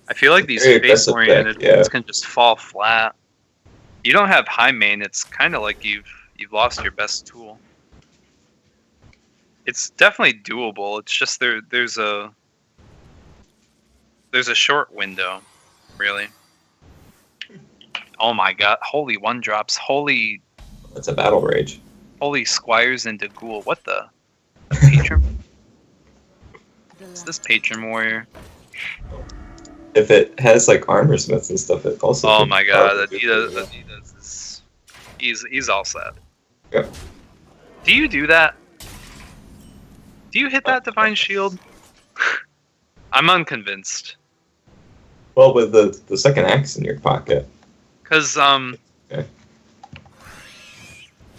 I feel like these Very face-oriented aggressive deck, ones can just fall flat. You don't have high main, it's kind of like you've lost your best tool. It's definitely doable. It's just there's a short window, really. Oh my god! Holy one drops! Holy That's a battle rage. squires into ghoul! What the? Patron? What's this patron warrior? If it has like armor smiths and stuff, it also. Oh can my god! probably do Adidas pretty is he's all set. well. Yep. Do you do that? Do you hit that divine shield? I'm unconvinced. Well, with the second axe in your pocket. Cause Okay.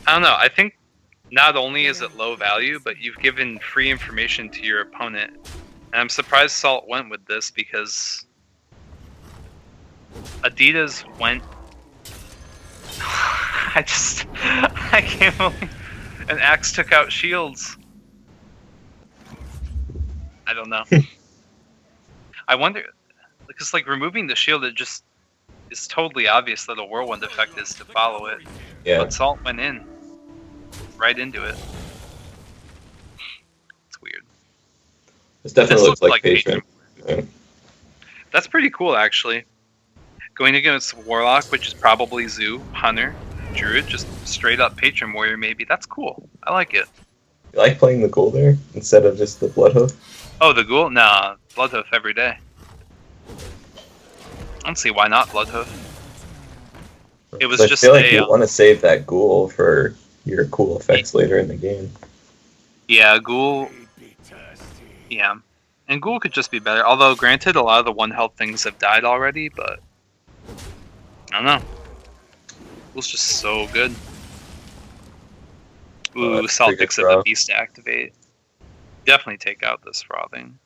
I don't know. I think not only is it low value, but you've given free information to your opponent. And I'm surprised Salt went with this because Adidas went. I can't believe an axe took out shields. I don't know. I wonder, because like removing the shield, it just is totally obvious that a whirlwind effect is to follow it. Yeah. But Salt went in, right into it. It's weird. This definitely This looks like patron. Yeah. That's pretty cool, actually. Going against Warlock, which is probably Zoo, Hunter, Druid, just straight up Patron Warrior, maybe. That's cool. I like it. You like playing the ghoul there instead of just the Bloodhoof? Oh, the Ghoul? Nah, Bloodhoof every day. I don't see why not Bloodhoof. It was I just feel like you want to save that ghoul for your cool effects later in the game. Yeah, Ghoul. Yeah. And Ghoul could just be better. Although, granted, a lot of the one health things have died already, but I don't know. Ghoul's just so good. Ooh, that's Salt pretty good picks up draw. the beast to activate. Definitely take out this frothing.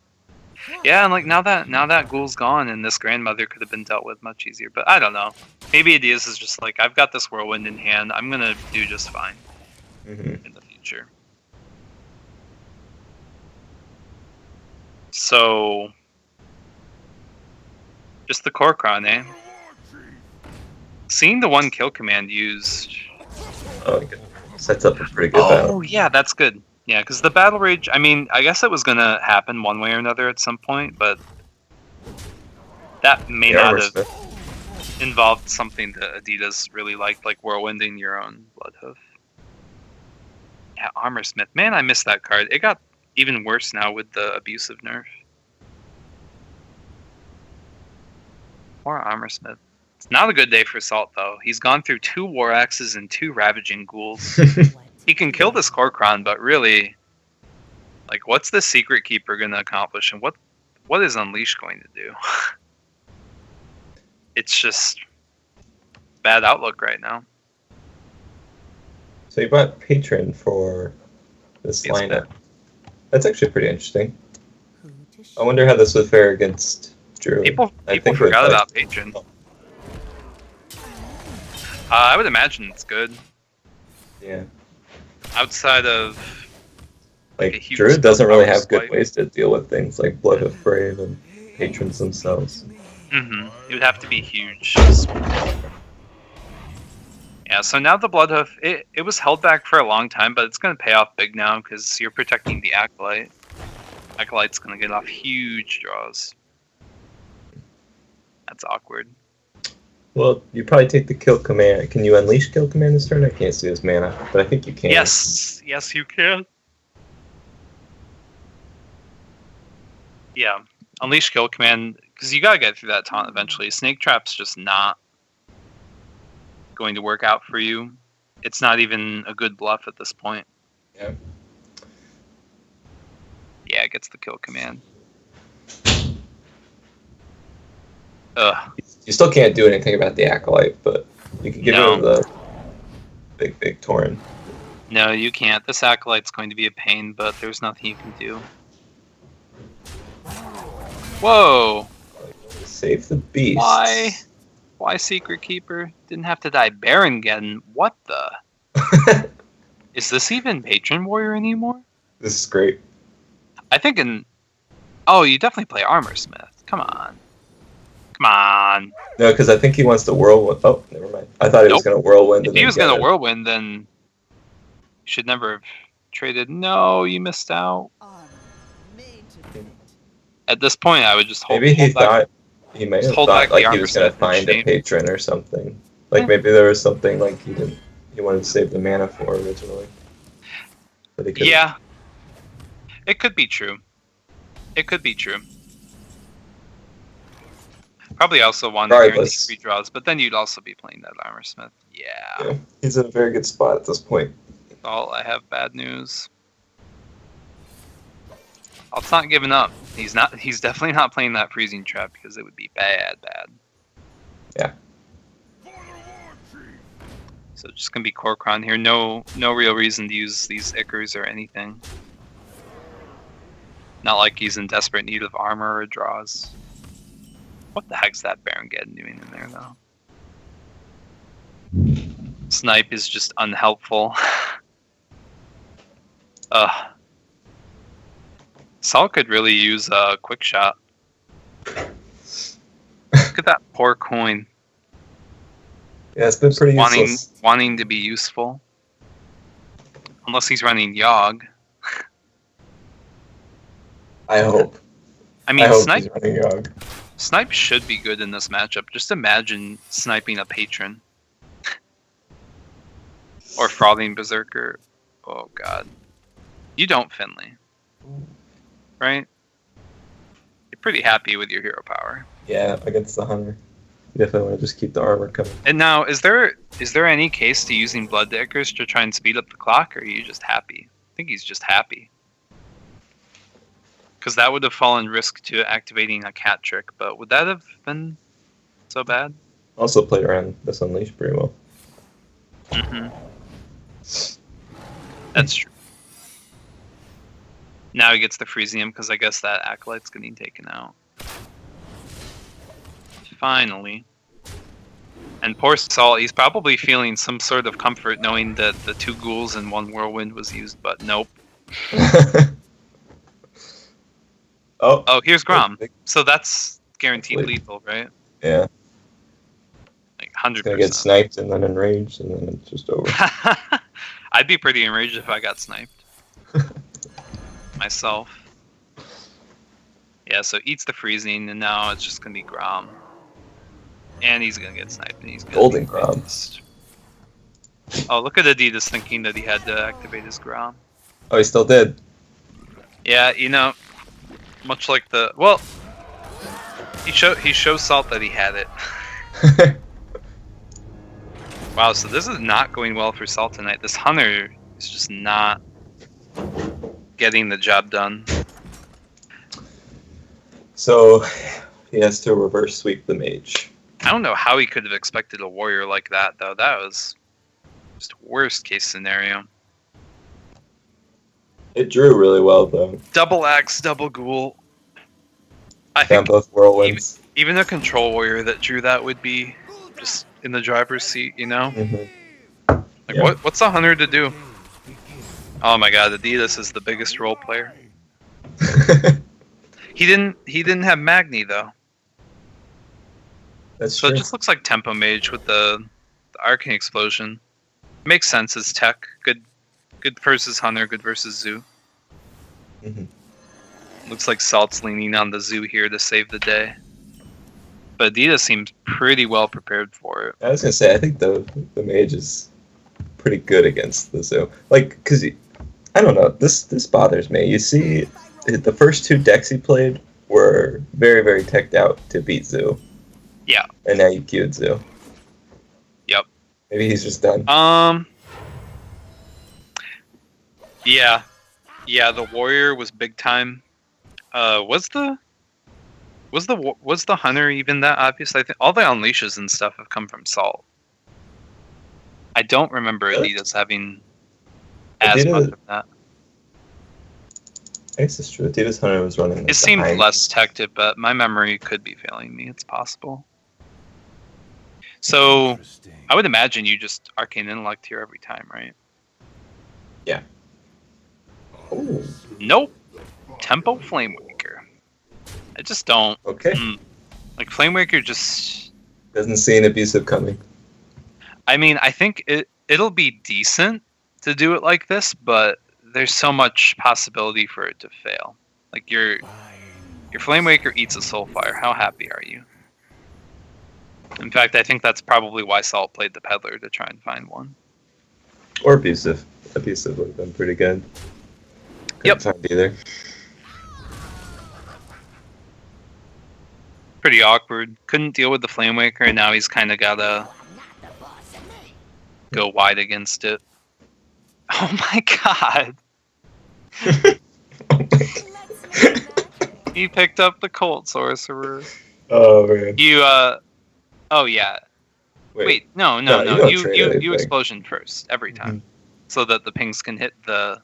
Yeah, and like now that Ghoul's gone and this grandmother could have been dealt with much easier, but I don't know. Maybe Adidas is just like, I've got this whirlwind in hand. I'm gonna do just fine in the future. So, just the Kor'kron, eh? Seeing the one kill command used. Oh, okay. Sets up a pretty good battle. Oh yeah, that's good. Yeah, because the battle rage. I mean, I guess it was gonna happen one way or another at some point, but that may The not armor have smith. involved something that Adidas really liked, like whirlwinding your own Bloodhoof. Yeah, Armor Smith. Man, I missed that card. It got even worse now with the abusive nerf. Poor Armor Smith. It's not a good day for Salt, though. He's gone through 2 War Axes and 2 Ravaging Ghouls. He can kill this Kor'kron, but really, like, what's the Secret Keeper going to accomplish, and what is Unleash going to do? It's just bad outlook right now. So you bought Patron for this Yes, lineup. That's actually pretty interesting. I wonder how this would fare against Druid. People I think forgot with, about Patron. I would imagine it's good. Yeah. Outside of Like, a huge Druid doesn't really power have good swipe. ways to deal with things like Bloodhoof Brave and Patrons themselves. it would have to be huge. Yeah, so now the Bloodhoof, it was held back for a long time, but it's going to pay off big now because you're protecting the Acolyte. Acolyte's going to get off huge draws. That's awkward. Well, you probably take the kill command. Can you unleash kill command this turn? I can't see his mana, but I think you can. Yes, you can. Yeah, unleash kill command because you gotta get through that taunt eventually. Snake Trap's just not going to work out for you. It's not even a good bluff at this point. Yeah. Yeah, it gets the kill command. Ugh. You still can't do anything about the Acolyte, but you can give No. him the big Tauren. No, you can't. This Acolyte's going to be a pain, but there's nothing you can do. Whoa! Save the beast. Why? Why Secret Keeper? Didn't have to die Barongeddon. What the? Is this even Patron Warrior anymore? This is great. I think Oh, you definitely play Armor Smith. Come on. Come on. No, because I think he wants to whirlwind. Oh, never mind. I thought he was Nope. going to whirlwind. If and he then was get going to it. Whirlwind, then you should never have traded. No, you missed out. At this point, I would just hold Maybe he hold back. thought he may Just have hold back thought the like he Armor was going to Smith and find a shame. patron or something. Like maybe there was something like he wanted to save the mana for originally. But he couldn't. Yeah. It could be true. It could be true. Probably also wanted to guarantee free draws, but then you'd also be playing that Armor Smith. Yeah. He's in a very good spot at this point. All I have bad news. Alt's not giving up. He's definitely not playing that freezing trap because it would be bad. Yeah. So just gonna be Korkron here. No real reason to use these Ickers or anything. Not like he's in desperate need of armor or draws. What the heck's that Baron Geddon doing in there though? Snipe is just unhelpful. Saul could really use a quick shot. Look at that poor coin. Yeah, it's been pretty useless. Wanting to be useful. Unless he's running Yogg. I hope. I mean, Snipe, he's running Yogg. Snipe should be good in this matchup. Just imagine sniping a Patron. Or Frothing Berserker. Oh god. You don't, Finley. Right? You're pretty happy with your hero power. Yeah, against the Hunter. You definitely want to just keep the armor coming. And now, is there any case to using Blood Dickers to try and speed up the clock, or are you just happy? I think he's just happy. Because that would have fallen risk to activating a cat trick, but would that have been so bad? Also played around this Unleashed pretty well. Mm-hmm. That's true. Now he gets the Freezium, because I guess that Acolyte's getting taken out. Finally. And poor Saul, he's probably feeling some sort of comfort knowing that the 2 ghouls and 1 whirlwind was used, but nope. Oh, here's Grom. So that's guaranteed lethal, right? Yeah. Like 100%. He's gonna get sniped and then enraged, and then it's just over. I'd be pretty enraged if I got sniped. Myself. Yeah, so eats the freezing, and now it's just gonna be Grom. And he's gonna get sniped, and he's gonna Golden Grom. Oh, look at Adidas thinking that he had to activate his Grom. Oh, he still did. Yeah, you know, much like the he shows Salt that he had it. Wow, so this is not going well for Salt tonight. This Hunter is just not getting the job done. So he has to reverse sweep the mage. I don't know how he could have expected a warrior like that, though. That was just worst case scenario. It drew really well, though. Double axe, double ghoul. I think both whirlwinds. Even a control warrior that drew that would be just in the driver's seat, you know? Mm-hmm. Like, yeah. What's a Hunter to do? Oh my god, Adidas is the biggest role player. He didn't have Magni, though. That's so true. It just looks like Tempo Mage with the Arcane Explosion. Makes sense as tech. Good versus Hunter, good versus Zoo. Mm-hmm. Looks like Salt's leaning on the Zoo here to save the day. But Adidas seems pretty well prepared for it. I was gonna say, I think the mage is pretty good against the Zoo. Like, cause I don't know, this bothers me. You see, the first 2 decks he played were very, very teched out to beat Zoo. Yeah. And now you queued Zoo. Yep. Maybe he's just done. Yeah. Yeah, the warrior was big time. Was the Hunter even that obvious? I think all the unleashes and stuff have come from Salt. I don't remember Adidas having as much of that. I guess it's true. Adidas Hunter was running. Like, it seemed less teched, but my memory could be failing me. It's possible. So, I would imagine you just Arcane Intellect here every time, right? Yeah. Ooh. Nope. Tempo Flamewaker. I just don't. Okay. Like Flamewaker just doesn't see an abusive coming. I mean, I think it'll be decent to do it like this, but there's so much possibility for it to fail. Like your Flamewaker eats a Soulfire. How happy are you? In fact, I think that's probably why Salt played the Peddler, to try and find one. Or Abusive. Abusive would have been pretty good. Couldn't find either. Pretty awkward. Couldn't deal with the Flamewaker, and now he's kind of got to go wide against it. Oh my god! He picked up the Cult Sorcerer. Oh man. You oh yeah. Wait, no. You explosion first every time, so that the pings can hit the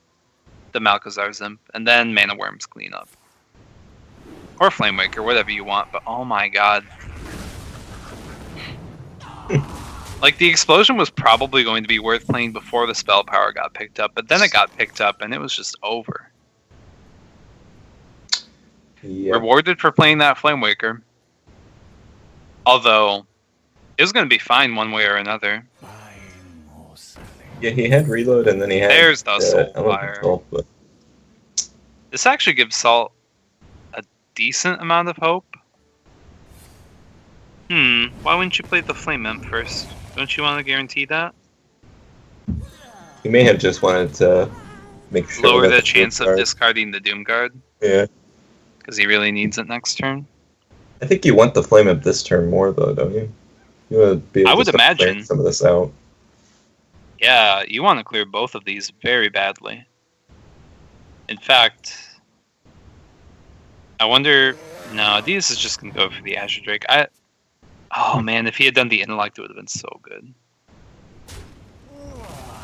Malchezaar Zimp, and then Mana Worms clean up, or Flamewaker, whatever you want. But oh my god, like the explosion was probably going to be worth playing before the spell power got picked up, but then it got picked up, and it was just over. Yeah. Rewarded for playing that Flamewaker, although it was going to be fine one way or another. Yeah, he had reload, and then he had. There's the Soulfire. But... This actually gives Salt a decent amount of hope. Why wouldn't you play the Flame Imp first? Don't you want to guarantee that? He may have just wanted to make sure. Lower the chance of discarding the Doomguard. Yeah. Because he really needs it next turn. I think you want the Flame Imp this turn more, though, don't you? You want to be able I would to imagine some of this out. Yeah, you want to clear both of these very badly. In fact, I wonder. No, Adidas is just gonna go for the Azure Drake. Oh man, if he had done the Intellect, it would have been so good.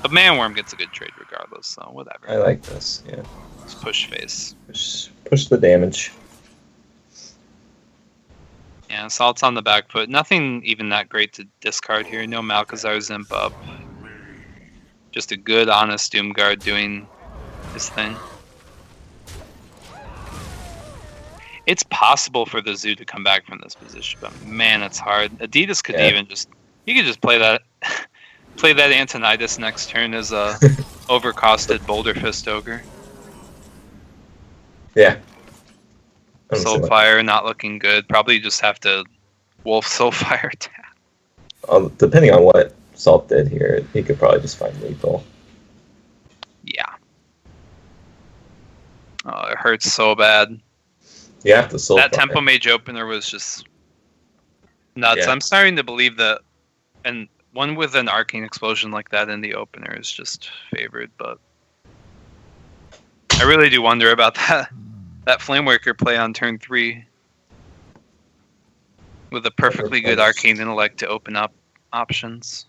But Manworm gets a good trade regardless, so whatever. I like this. Yeah. Just push face. Push the damage. Yeah, Salt's on the back foot. Nothing even that great to discard here. No Malchezaar Zimp up. Just a good, honest Doomguard doing his thing. It's possible for the Zoo to come back from this position, but man, it's hard. Adidas could even just... You could just play that play that Antonidas next turn as a overcosted Boulder Fist Ogre. Yeah. Soulfire not looking good. Probably just have to Wolf Soulfire tap. Depending on what Salt did here, he could probably just find lethal. Yeah. Oh, it hurts so bad. You have to Soulfire. That Tempo Mage opener was just nuts. Yeah. I'm starting to believe that, and one with an Arcane Explosion like that in the opener is just favored, but I really do wonder about that Flamewaker play on turn 3 with a perfectly good Arcane Intellect to open up options.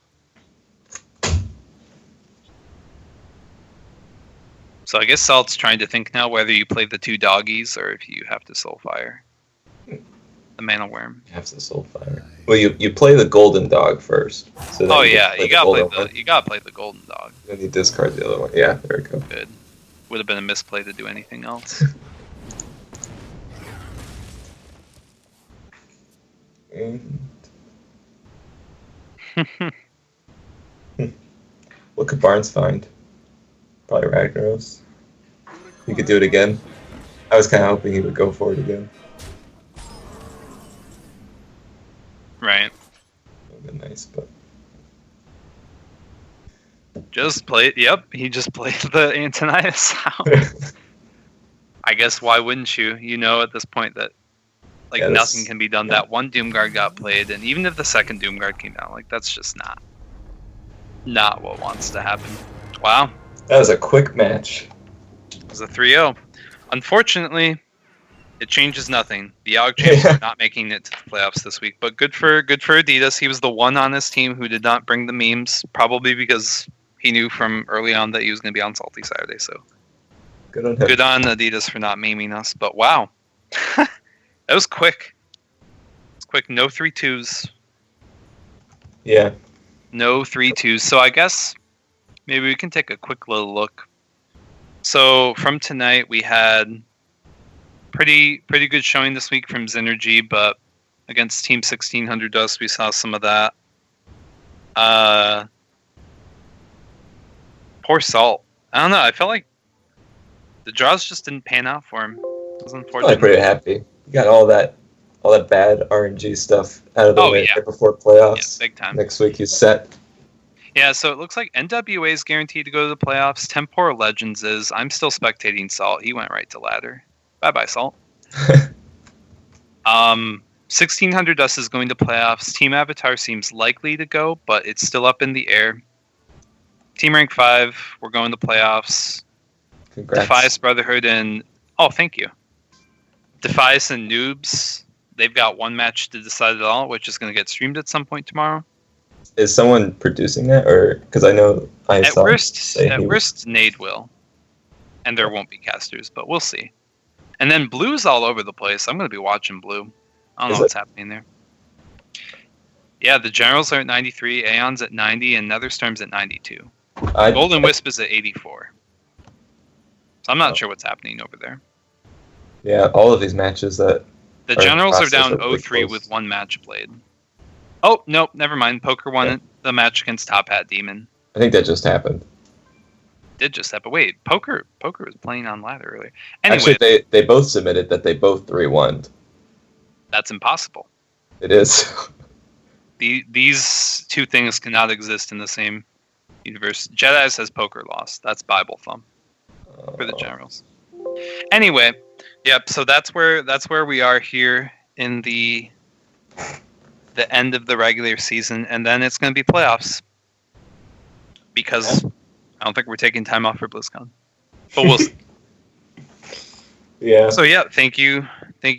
So I guess Salt's trying to think now whether you play the 2 doggies or if you have to Soulfire the Mana Worm. You have to Soulfire. Well, you play the Golden Dog first. So oh yeah, you gotta play the Golden Dog. Then you discard the other one. Yeah, there we go. Good. Would have been a misplay to do anything else. What could Barnes find? Probably Ragnaros. He could do it again. I was kind of hoping he would go for it again. Right. That would have been nice, but... Just play... Yep, he just played the Antonidas out. I guess why wouldn't you? You know at this point that nothing can be done. Yeah. That one Doomguard got played, and even if the second Doomguard came down, that's just not what wants to happen. Wow. That was a quick match. It was a 3-0. Unfortunately, it changes nothing. The Yogg Champs are not making it to the playoffs this week, but good for Adidas. He was the one on his team who did not bring the memes, probably because he knew from early on that he was going to be on Salty Saturday. So good on Adidas for not memeing us. But wow, that was quick. It's quick. No 3-2s. Yeah. No 3-2s. So I guess maybe we can take a quick little look. So from tonight, we had pretty good showing this week from Xynergy, but against Team 1600 Dust, we saw some of that. Poor Salt. I don't know. I felt like the draws just didn't pan out for him. It was unfortunate. I'm pretty happy. You got all that all that bad RNG stuff out of the way right before playoffs. Yeah, big time. Next week he's set. Yeah, so it looks like NWA is guaranteed to go to the playoffs. Tempora Legends is. I'm still spectating Salt. He went right to ladder. Bye-bye, Salt. 1600 Dust is going to playoffs. Team Avatar seems likely to go, but it's still up in the air. Team Rank 5, we're going to playoffs. Congrats. Defias Brotherhood and... Oh, thank you. Defias and Noobs, they've got one match to decide it all, which is going to get streamed at some point tomorrow. Is someone producing that, or because I know I at saw worst, Nade will, and there won't be casters, but we'll see. And then Blue's all over the place. I'm going to be watching Blue. I don't know what's happening there. Yeah, the Generals are at 93, Aeon's at 90, and Netherstorm's at 92. Golden Wisp is at 84. So I'm not sure what's happening over there. Yeah, all of these matches that the Generals are down 0-3 with one match played. Oh, nope, never mind. Poker won the match against Top Hat Demon. I think that just happened. Did just happen. Wait, Poker was playing on ladder earlier. Anyway, actually, they both submitted that they both 3-1'd. That's impossible. It is. These two things cannot exist in the same universe. Jedi says Poker lost. That's Bible thumb for the Generals. Anyway, yep. So that's where we are here in the end of the regular season, and then it's going to be playoffs because I don't think we're taking time off for BlizzCon, but we'll see. Yeah. So yeah, thank you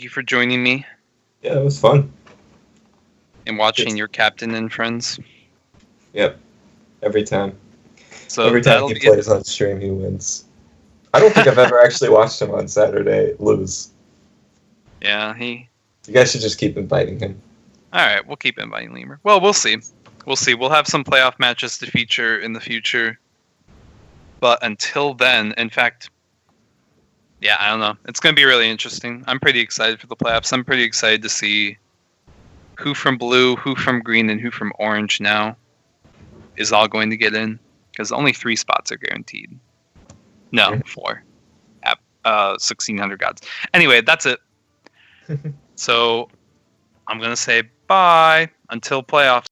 for joining me. Yeah, it was fun. And watching your captain and friends. Yep. Every time. So every time he plays on stream, he wins. I don't think I've ever actually watched him on Saturday lose. Yeah, You guys should just keep inviting him. All right, we'll keep inviting Lemur. Well, we'll see. We'll have some playoff matches to feature in the future. But until then, in fact, yeah, I don't know. It's going to be really interesting. I'm pretty excited for the playoffs. I'm pretty excited to see who from blue, who from green, and who from orange now is all going to get in. Because only 3 spots are guaranteed. No, 4. 1600 gods. Anyway, that's it. So I'm going to say bye until playoffs.